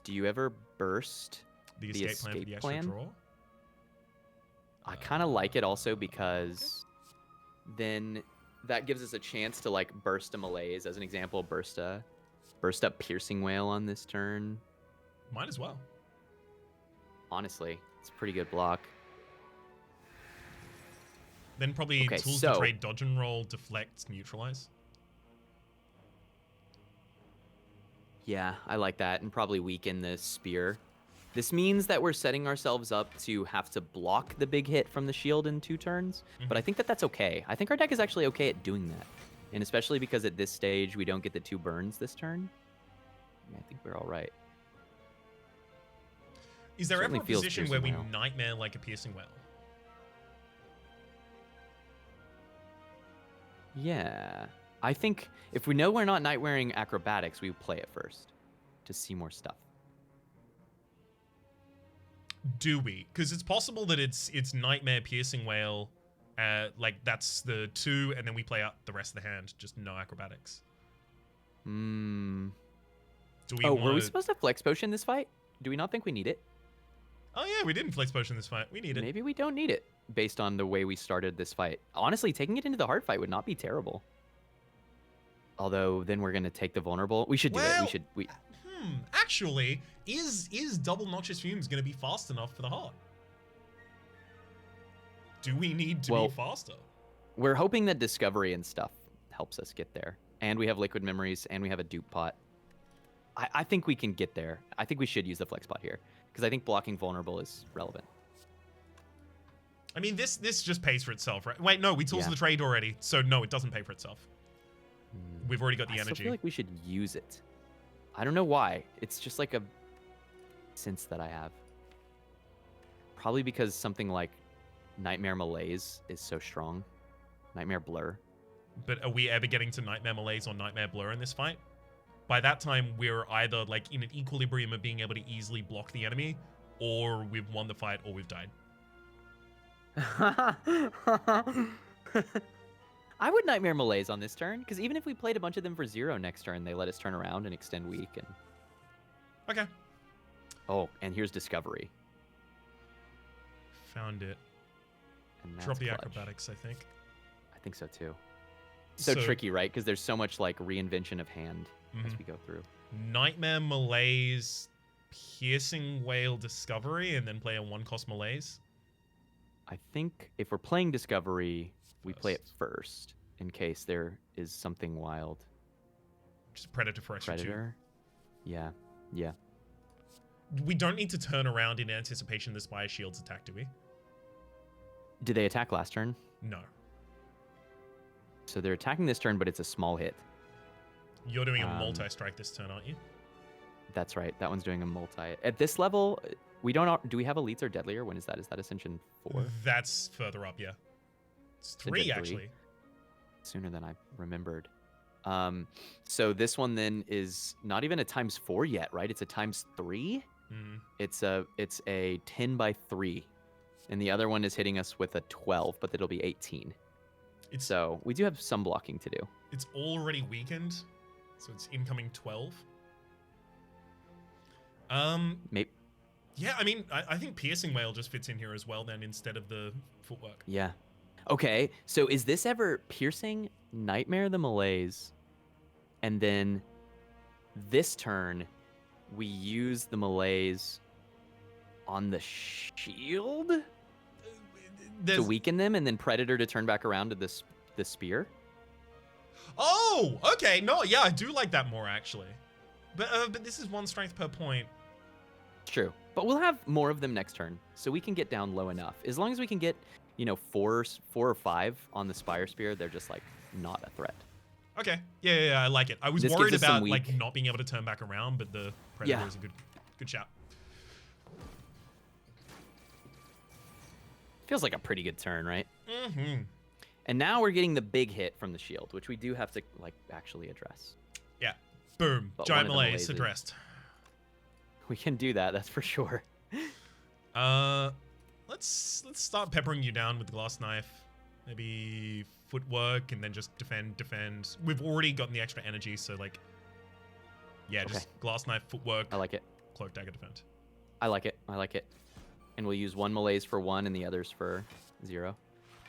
Do you ever burst The escape plan for the extra draw? I kind of like it also because then that gives us a chance to like burst a malaise. As an example, burst a piercing wail on this turn. Might as well. Honestly, it's a pretty good block. Then probably tools to trade, dodge and roll, deflect, neutralize. Yeah, I like that, and probably weaken the spear. This means that we're setting ourselves up to have to block the big hit from the shield in 2 turns, but I think that's okay. I think our deck is actually okay at doing that, and especially because at this stage we don't get the 2 burns this turn. I think we're all right. Is there ever a position where we nightmare like a piercing wail? Yeah. I think if we know we're not night wearing acrobatics, we play it first to see more stuff. Do we? Because it's possible that it's nightmare piercing wail, like that's the 2, and then we play out the rest of the hand, just no acrobatics. Hmm. Do we? Were we supposed to flex potion this fight? Do we not think we need it? Oh yeah, we didn't flex potion this fight. We need it. Maybe we don't need it based on the way we started this fight. Honestly, taking it into the hard fight would not be terrible. Although then we're gonna take the vulnerable. We should do it. Actually, is double noxious fumes gonna be fast enough for the heart? Do we need to be faster? We're hoping that discovery and stuff helps us get there. And we have liquid memories and we have a dupe pot. I think we can get there. I think we should use the flex pot here, because I think blocking vulnerable is relevant. I mean, this just pays for itself, right? Wait, no, we tools the trade already, so no, it doesn't pay for itself. We've already got the energy. I feel like we should use it. I don't know why. It's just like a sense that I have. Probably because something like Nightmare Malaise is so strong. Nightmare Blur. But are we ever getting to Nightmare Malaise or Nightmare Blur in this fight? by that time we're either like in an equilibrium of being able to easily block the enemy, or we've won the fight, or we've died. I would Nightmare Malaise on this turn, because even if we played a bunch of them for 0 next turn, they let us turn around and extend weak. And Okay. oh, and here's Discovery. Found it. And that's Drop the clutch. acrobatics, I think. I think so too. So tricky, right? Because there's so much like reinvention of hand as we go through. Nightmare Malaise, Piercing Whale Discovery, and then play a 1-cost Malaise. I think if we're playing Discovery, we play it first in case there is something wild. Just Predator for extra 2. Predator? Yeah, yeah. We don't need to turn around in anticipation the Spire Shields attack, do we? Did they attack last turn? No. So they're attacking this turn, but it's a small hit. You're doing a multi-strike this turn, aren't you? That's right. That one's doing a multi. At this level, we don't. Do we have elites or deadlier? When is that? Is that Ascension 4? That's further up, yeah. It's 3, Ascension 3. actually. Sooner than I remembered. So this one then is not even a ×4 yet, right? It's a ×3. It's a 10 by 3, and the other one is hitting us with a 12, but it'll be 18. So we do have some blocking to do. It's already weakened, so it's incoming 12. Maybe. Yeah, I mean, I think Piercing Whale just fits in here as well then instead of the footwork. Yeah. Okay, so is this ever Piercing, Nightmare the Malaise, and then this turn we use the Malaise on the shield to weaken them, and then Predator to turn back around to the spear? Oh, okay. No, yeah, I do like that more, actually. But this is 1 strength per point. True. But we'll have more of them next turn, so we can get down low enough. As long as we can get, 4 or 5 on the Spire Spear, they're just, like, not a threat. Okay. Yeah, I like it. I was This worried gives us some about, like, weak- not being able to turn back around, but the Predator is a good shout. Feels like a pretty good turn, right? Mm-hmm. And now we're getting the big hit from the shield, which we do have to, like, actually address. Yeah. Boom. But Giant one of the Malaise Malaises- addressed. We can do that, that's for sure. Let's start peppering you down with the glass knife. Maybe footwork and then just defend. We've already gotten the extra energy, so like, yeah, just glass knife, footwork. I like it. Cloak, dagger, defend. I like it. And we'll use 1 Malaise for 1 and the others for 0.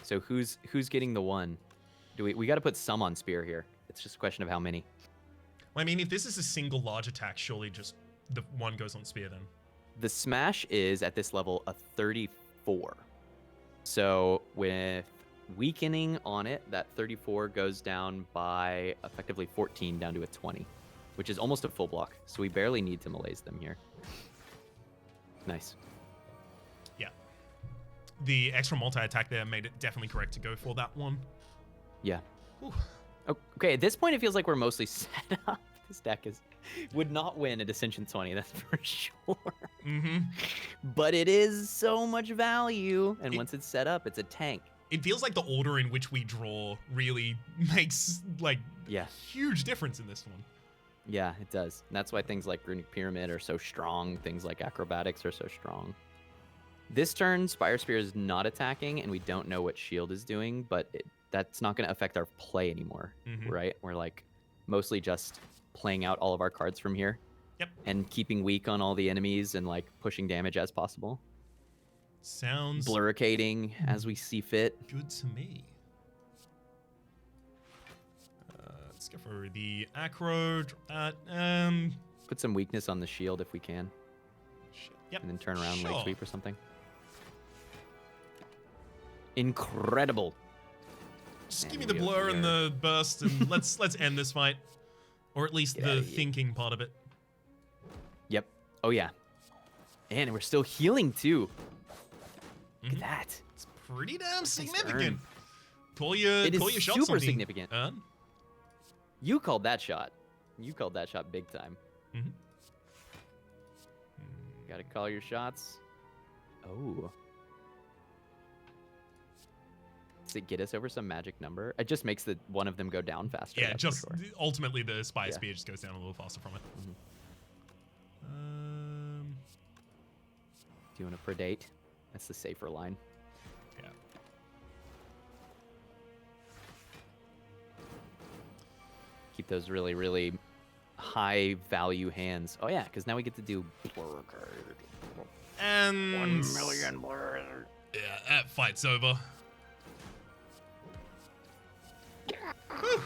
So who's getting the 1? We got to put some on spear here. It's just a question of how many. Well, I mean, if this is a single large attack, surely just the 1 goes on spear then. The smash is at this level a 34. So with weakening on it, that 34 goes down by effectively 14 down to a 20, which is almost a full block. So we barely need to Malaise them here. Nice. Yeah. The extra multi-attack there made it definitely correct to go for that one. Yeah. Whew. Okay, at this point it feels like we're mostly set up. This deck would not win at Ascension 20, that's for sure. Mm-hmm. But it is so much value, and once it's set up, it's a tank. It feels like the order in which we draw really makes like huge difference in this one. Yeah, it does. And that's why things like Runic Pyramid are so strong. Things like Acrobatics are so strong. This turn, Spire Spear is not attacking, and we don't know what Shield is doing, but that's not going to affect our play anymore, right? We're like mostly just playing out all of our cards from here. Yep. And keeping weak on all the enemies and like pushing damage as possible. Sounds Blurricating as we see fit. good to me. Let's go for the acro. Drop that. Put some weakness on the shield if we can. Yep. And then turn around late sweep or something. Incredible. Just give me the blur and the burst, and let's end this fight, or at least the thinking part of it. Yep. Oh yeah. And we're still healing too. Look at that. It's pretty damn significant. Earn. Call your shots. Super significant. Earn. You called that shot. You called that shot big time. Gotta call your shots. Oh. Does it get us over some magic number? It just makes the one of them go down faster. Yeah, that's just for sure. ultimately the Spire Yeah. Spear just goes down a little faster from it. Do you want to predate? That's the safer line. Yeah. Keep those really, really high value hands. Oh yeah, because now we get to do blur card. And 1 million blur. yeah, that fight's over. Whew.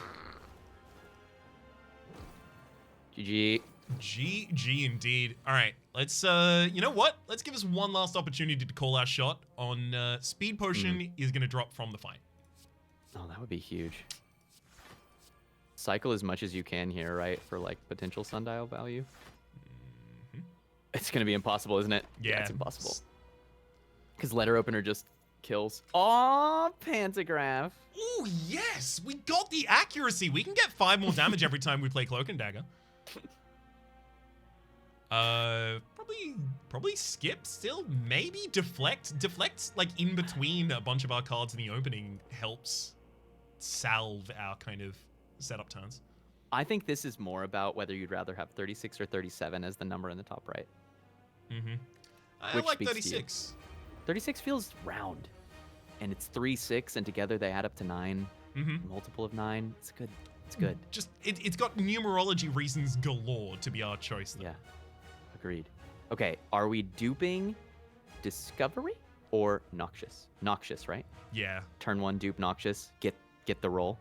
GG. GG indeed. All right, let's, you know what? Let's give us one last opportunity to call our shot on Speed Potion is going to drop from the fight. Oh, that would be huge. Cycle as much as you can here, right? For like potential sundial value. It's going to be impossible, isn't it? Yeah. It's impossible. Because letter opener just kills. Aw, pantograph. Ooh, yes! We got the accuracy! We can get 5 more damage every time we play Cloak and Dagger. Probably skip still. Maybe deflect. Deflect, like, in between a bunch of our cards in the opening helps salve our kind of setup turns. I think this is more about whether you'd rather have 36 or 37 as the number in the top right. Mm-hmm. I Which like speaks to you. 36. 36 feels round. And it's 3, 6, and together they add up to 9. Mm-hmm. Multiple of 9. It's good. It's good. Just, it's got numerology reasons galore to be our choice, though. Yeah. Agreed. Okay, are we duping Discovery or Noxious? Noxious, right? Yeah, Turn 1 dupe Noxious. Get the roll.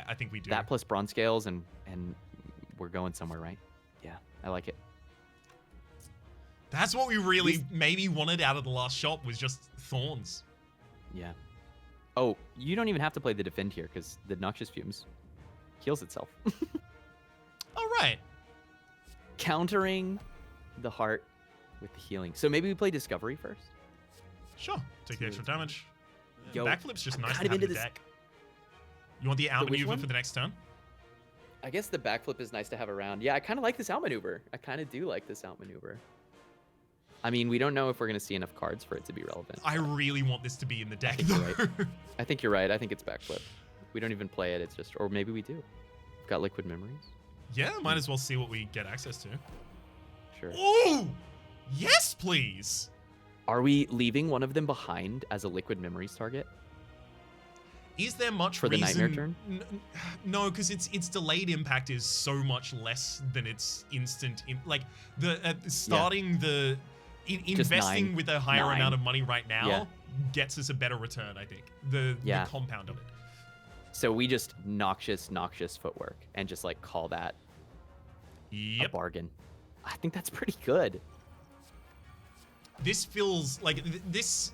I think we do. That plus bronze scales and we're going somewhere, right? Yeah, I like it. That's what we really maybe wanted out of the last shot was just Thorns. Yeah. Oh, you don't even have to play the defend here because the Noxious Fumes heals itself. All right. Countering the heart with the healing. So maybe we play Discovery first. Sure. Take the extra damage. Yo, Backflip's just I'm nice to kind of have in into the this- deck. You want the out which maneuver one? for the next turn? I guess the backflip is nice to have around. Yeah, I kind of like this outmaneuver. I kind of do like this outmaneuver. I mean, we don't know if we're going to see enough cards for it to be relevant. I really want this to be in the deck, think you're though. right. I think you're right. I think it's backflip. We don't even play it. It's just, or maybe we do. We've got liquid memories. Yeah, might as well see what we get access to. Sure. Ooh! Yes, please! Are we leaving one of them behind as a liquid memories target? Is there much For the reason... nightmare turn? No, because its delayed impact is so much less than its instant... like, the starting the... investing 9. with a higher 9. amount of money right now Yeah. gets us a better return, I think. The compound of it. So we just noxious footwork and just like call that a Yep. bargain. I think that's pretty good. This feels like this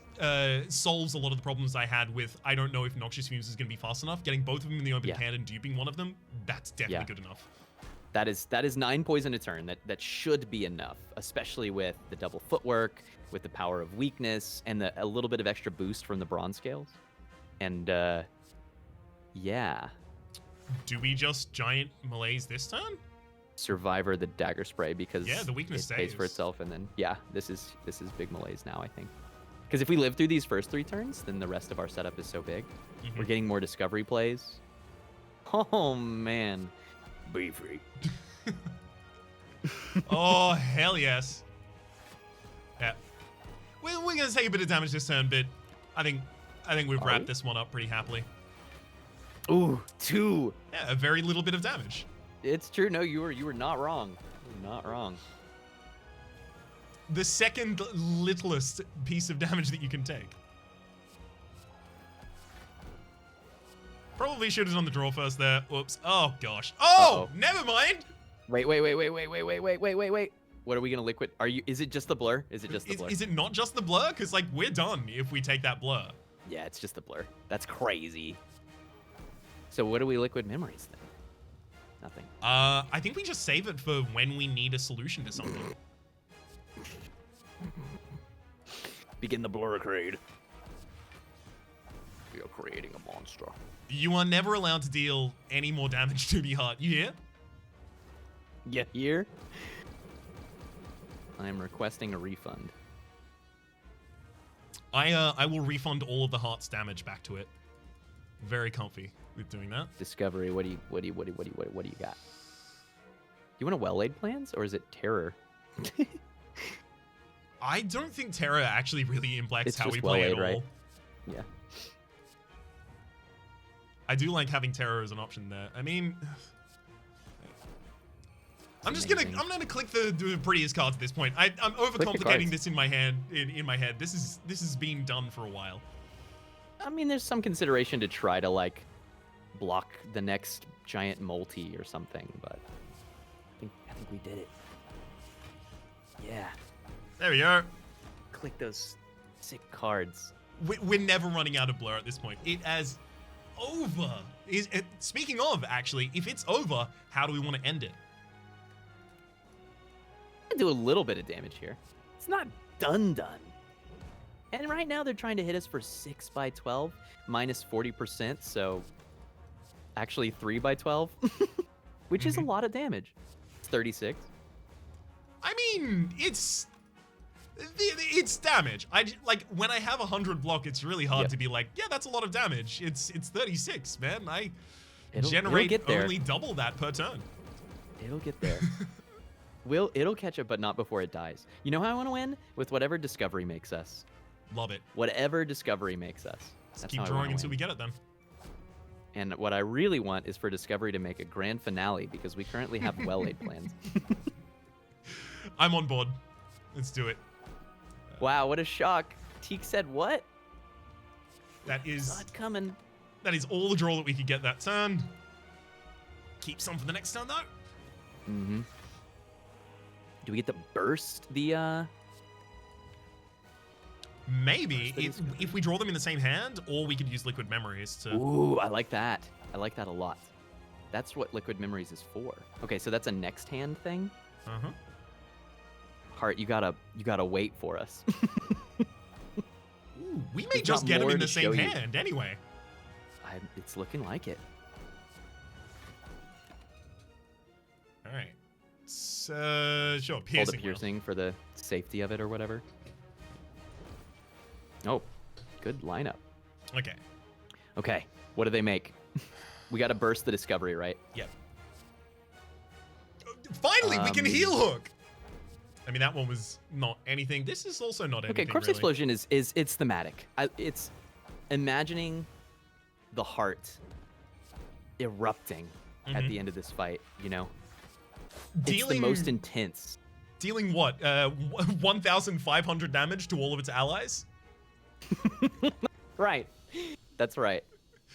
solves a lot of the problems I had with I don't know if Noxious Fumes is going to be fast enough. Getting both of them in the open Yeah. hand and duping one of them, that's definitely good enough. That is 9 poison a turn. That should be enough, especially with the double footwork, with the power of weakness, and a little bit of extra boost from the bronze scales. And yeah. Do we just giant malaise this turn? Survivor the dagger spray because Yeah, the weakness it pays for saves. itself, and then yeah, this is big malaise now, I think. Because if we live through these first 3 turns, then the rest of our setup is so big. Mhm. We're getting more discovery plays. Oh man, beefy. Oh hell yes. Yeah, we're gonna take a bit of damage this turn, but I think we've Are wrapped we? this one up pretty happily. Ooh, 2. Yeah, a very little bit of damage. It's true. No, you were not wrong. You're not wrong. The second littlest piece of damage that you can take. Probably should have done the draw first there. Whoops. Oh gosh. Oh, Uh-oh. never mind. Wait. What are we gonna liquid? Is it just the blur? Is it just the blur? Is it not just the blur? Because like we're done if we take that blur. Yeah, it's just the blur. That's crazy. So what do we liquid memories then? Nothing. I think we just save it for when we need a solution to something. Begin the blur crade. We are creating a monster. You are never allowed to deal any more damage to the heart. You hear? Yeah, here. I am requesting a refund. I will refund all of the heart's damage back to it. Very comfy with doing that. Discovery. What do you got? You want a well-laid plans or is it terror? I don't think Terra actually really impacts It's how just we play at well-laid, all. right? Yeah. I do like having Terra as an option there. I mean, I'm gonna click the prettiest cards at this point. I'm overcomplicating this in my hand. In my head, this is being done for a while. I mean, there's some consideration to try to like block the next giant multi or something, but I think we did it. Yeah. There we go. Click those sick cards. We're never running out of blur at this point. It has over. Speaking of, actually, if it's over, how do we want to end it? I do a little bit of damage here. It's not done. And right now they're trying to hit us for 6 by 12 minus 40%, so actually 3 by 12, which is a lot of damage. It's 36. I mean, it's damage. Like when I have 100 block, it's really hard to be like, yeah, that's a lot of damage. It's 36, man. It'll generate only double that per turn. It'll get there. It'll catch up, but not before it dies. You know how I want to win? With whatever Discovery makes us. Love it. Whatever Discovery makes us. Let's keep drawing until we get it then. And what I really want is for Discovery to make a grand finale because we currently have well-laid plans. I'm on board. Let's do it. Wow, what a shock. Teak said what? That is not coming. That is all the draw that we could get that turn. Keep some for the next turn though. Mm-hmm. Do we get to burst the Maybe if we draw them in the same hand, or we could use Liquid Memories to. Ooh, I like that. I like that a lot. That's what Liquid Memories is for. Okay, so that's a next hand thing. Uh-huh. Heart, you gotta wait for us. Ooh, we may just get them in the same hand anyway. It's looking like it. All right. So, sure, piercing. Hold the piercing for the safety of it or whatever. Oh, good lineup. Okay. Okay, what do they make? We got to burst the Discovery, right? Yep. Finally, we can heal hook. I mean, that one was not anything. This is also not anything. Okay, Corpse really. Explosion it's thematic. It's imagining the heart erupting at the end of this fight. You know, it's the most intense. Dealing what? 1,500 damage to all of its allies. Right. That's right.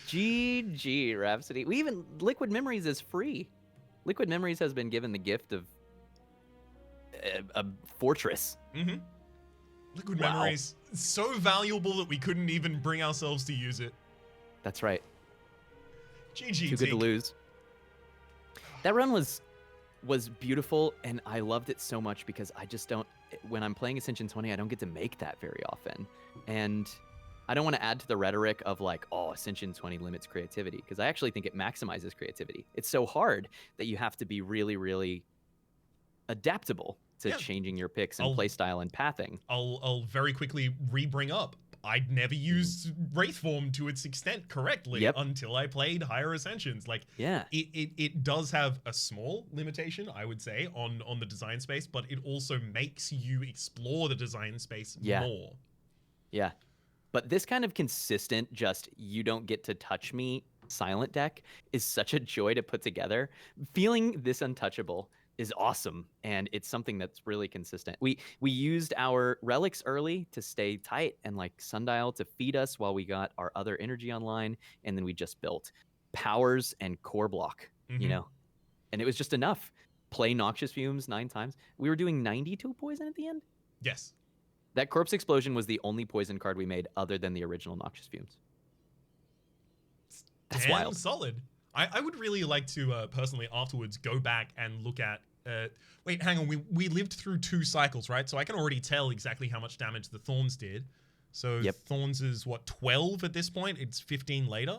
GG, Rhapsody. Liquid Memories is free. Liquid Memories has been given the gift of a fortress. Mm-hmm. Liquid Memories, so valuable that we couldn't even bring ourselves to use it. That's right. GG. Too good to lose. That run was beautiful, and I loved it so much because I just don't, when I'm playing Ascension 20, I don't get to make that very often. And I don't want to add to the rhetoric of like, oh, Ascension 20 limits creativity, because I actually think it maximizes creativity. It's so hard that you have to be really, really adaptable to changing your picks and playstyle and pathing. I'll very quickly re-bring up. I'd never used Wraithform to its extent correctly until I played higher Ascensions. Like, it does have a small limitation, I would say, on the design space, but it also makes you explore the design space more. Yeah. But this kind of consistent, just you don't get to touch me silent deck is such a joy to put together. Feeling this untouchable is awesome, and it's something that's really consistent. We used our relics early to stay tight, and like Sundial to feed us while we got our other energy online, and then we just built powers and core block, you know, and it was just enough. Play Noxious Fumes 9 times. We were doing 92 poison at the end. Yes. That Corpse Explosion was the only poison card we made other than the original Noxious Fumes. That's wild. Solid. I would really like to personally afterwards go back and look at. Wait, hang on. We lived through 2 cycles, right? So I can already tell exactly how much damage the Thorns did. So Thorns is what, 12 at this point? It's 15 later?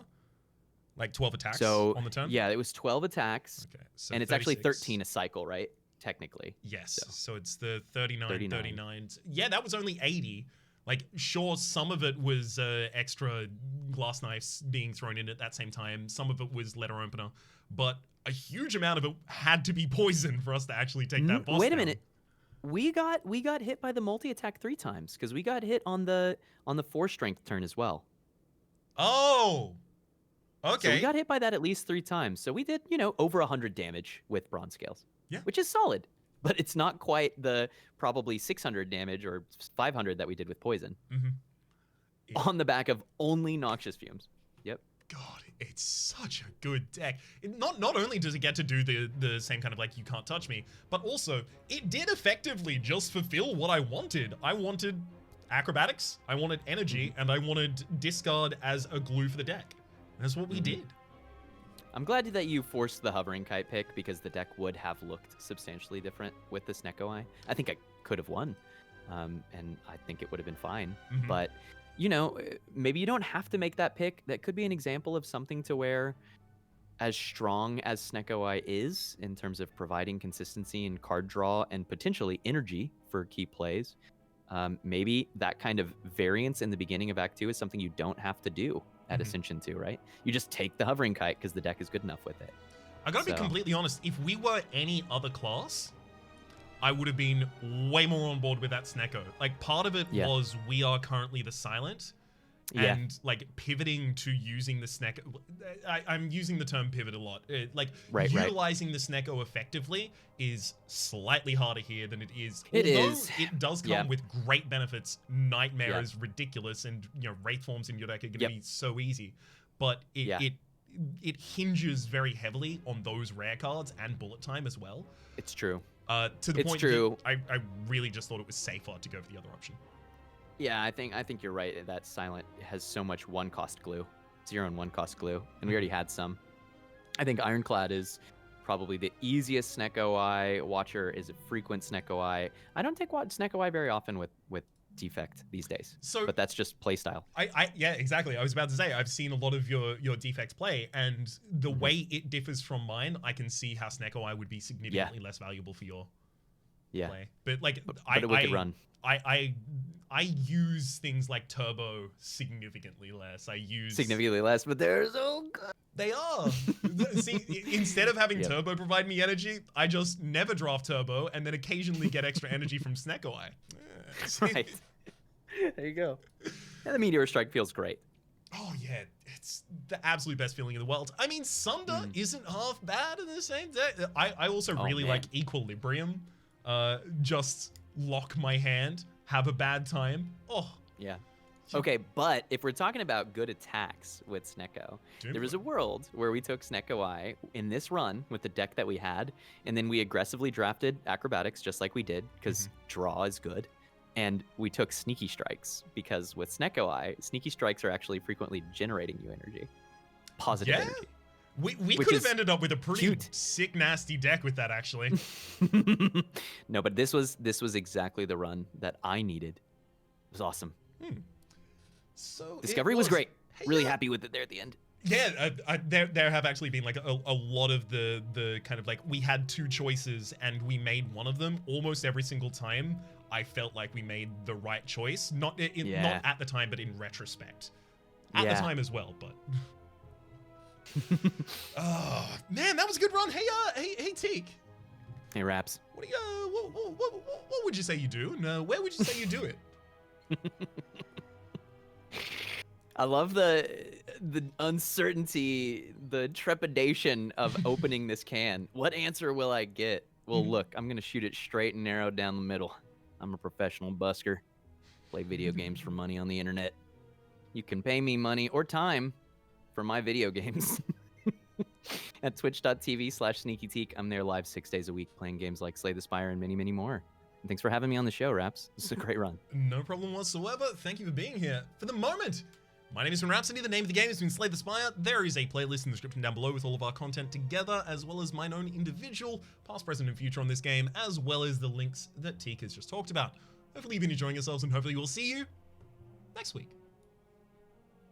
Like 12 attacks on the turn? Yeah, it was 12 attacks. Okay. So and it's 36. actually 13 a cycle, right? Technically. Yes. So it's the 39. Yeah, that was only 80. Like, sure, some of it was extra glass knives being thrown in at that same time. Some of it was letter opener. But a huge amount of it had to be poison for us to actually take that boss Wait a down. minute. We got hit by the multi-attack 3 times because we got hit on the 4 strength turn as well. Oh! Okay. So we got hit by that at least 3 times. So we did, over 100 damage with bronze scales. Yeah. Which is solid. But it's not quite the probably 600 damage or 500 that we did with poison. On the back of only noxious fumes. Yep. God, it's such a good deck. Not only does it get to do the same kind of like you can't touch me, but also it did effectively just fulfill what I wanted. I wanted acrobatics, I wanted energy, and I wanted discard as a glue for the deck. And that's what we did. I'm glad that you forced the hovering kite pick because the deck would have looked substantially different with the Snecko Eye. I think I could have won, and I think it would have been fine. But, maybe you don't have to make that pick. That could be an example of something to where, as strong as Snecko Eye is in terms of providing consistency and card draw and potentially energy for key plays, maybe that kind of variance in the beginning of Act 2 is something you don't have to do at Ascension 2, right? You just take the hovering kite because the deck is good enough with it. I gotta be completely honest, if we were any other class, I would have been way more on board with that Snecko. Like, part of it was we are currently the silent, and like pivoting to using the Snecko. I'm using the term pivot a lot. Utilizing the Snecko effectively is slightly harder here than it is. It does come with great benefits. Nightmare is ridiculous, and Wraith forms in your deck are going to be so easy. But it hinges very heavily on those rare cards and bullet time as well. It's true. To the point that I really just thought it was safer to go for the other option. Yeah, I think you're right. That silent has so much 1-cost glue, 0 and 1-cost glue, and we already had some. I think Ironclad is probably the easiest Snecko Eye. Watcher is a frequent Snecko Eye. I don't take Snecko Eye very often with Defect these days, but that's just playstyle. Yeah, exactly. I was about to say I've seen a lot of your Defect play, and the way it differs from mine, I can see how Snecko Eye would be significantly less valuable for your play. But like, a wicked run. I use things like Turbo significantly less. Significantly less, but they're so good. They are. See, instead of having Turbo provide me energy, I just never draft Turbo and then occasionally get extra energy from Snecko Eye. Right. There you go. And the Meteor Strike feels great. Oh yeah, it's the absolute best feeling in the world. I mean, Sunder isn't half bad in the same day. I also really like Equilibrium. Just lock my hand, have a bad time. Oh. Yeah. Okay, but if we're talking about good attacks with Snecko, there was a world where we took Snecko Eye in this run with the deck that we had, and then we aggressively drafted Acrobatics just like we did, because draw is good. And we took Sneaky Strikes, because with Snecko Eye, Sneaky Strikes are actually frequently generating you energy. Positive energy. We could have ended up with a pretty sick, nasty deck with that, actually. No, but this was exactly the run that I needed. It was awesome. So Discovery was great. Really happy with it there at the end. Yeah, there have actually been like a lot of the kind of like, we had 2 choices and we made one of them. Almost every single time I felt like we made the right choice. Not at the time, but in retrospect. At the time as well, but... Oh, man, that was a good run. Hey, Teak. Hey, Raps. What would you say you do? And where would you say you do it? I love the uncertainty, the trepidation of opening this can. What answer will I get? Well, look, I'm going to shoot it straight and narrow down the middle. I'm a professional busker. Play video games for money on the internet. You can pay me money or time for my video games. At twitch.tv/sneakyteak. I'm there live 6 days a week playing games like Slay the Spire and many, many more. And thanks for having me on the show, Raps. This is a great run. No problem whatsoever. Thank you for being here. For the moment, my name is Rhapsody. The name of the game has been Slay the Spire. There is a playlist in the description down below with all of our content together, as well as mine own individual past, present, and future on this game, as well as the links that Teak has just talked about. Hopefully you've been enjoying yourselves, and hopefully we'll see you next week.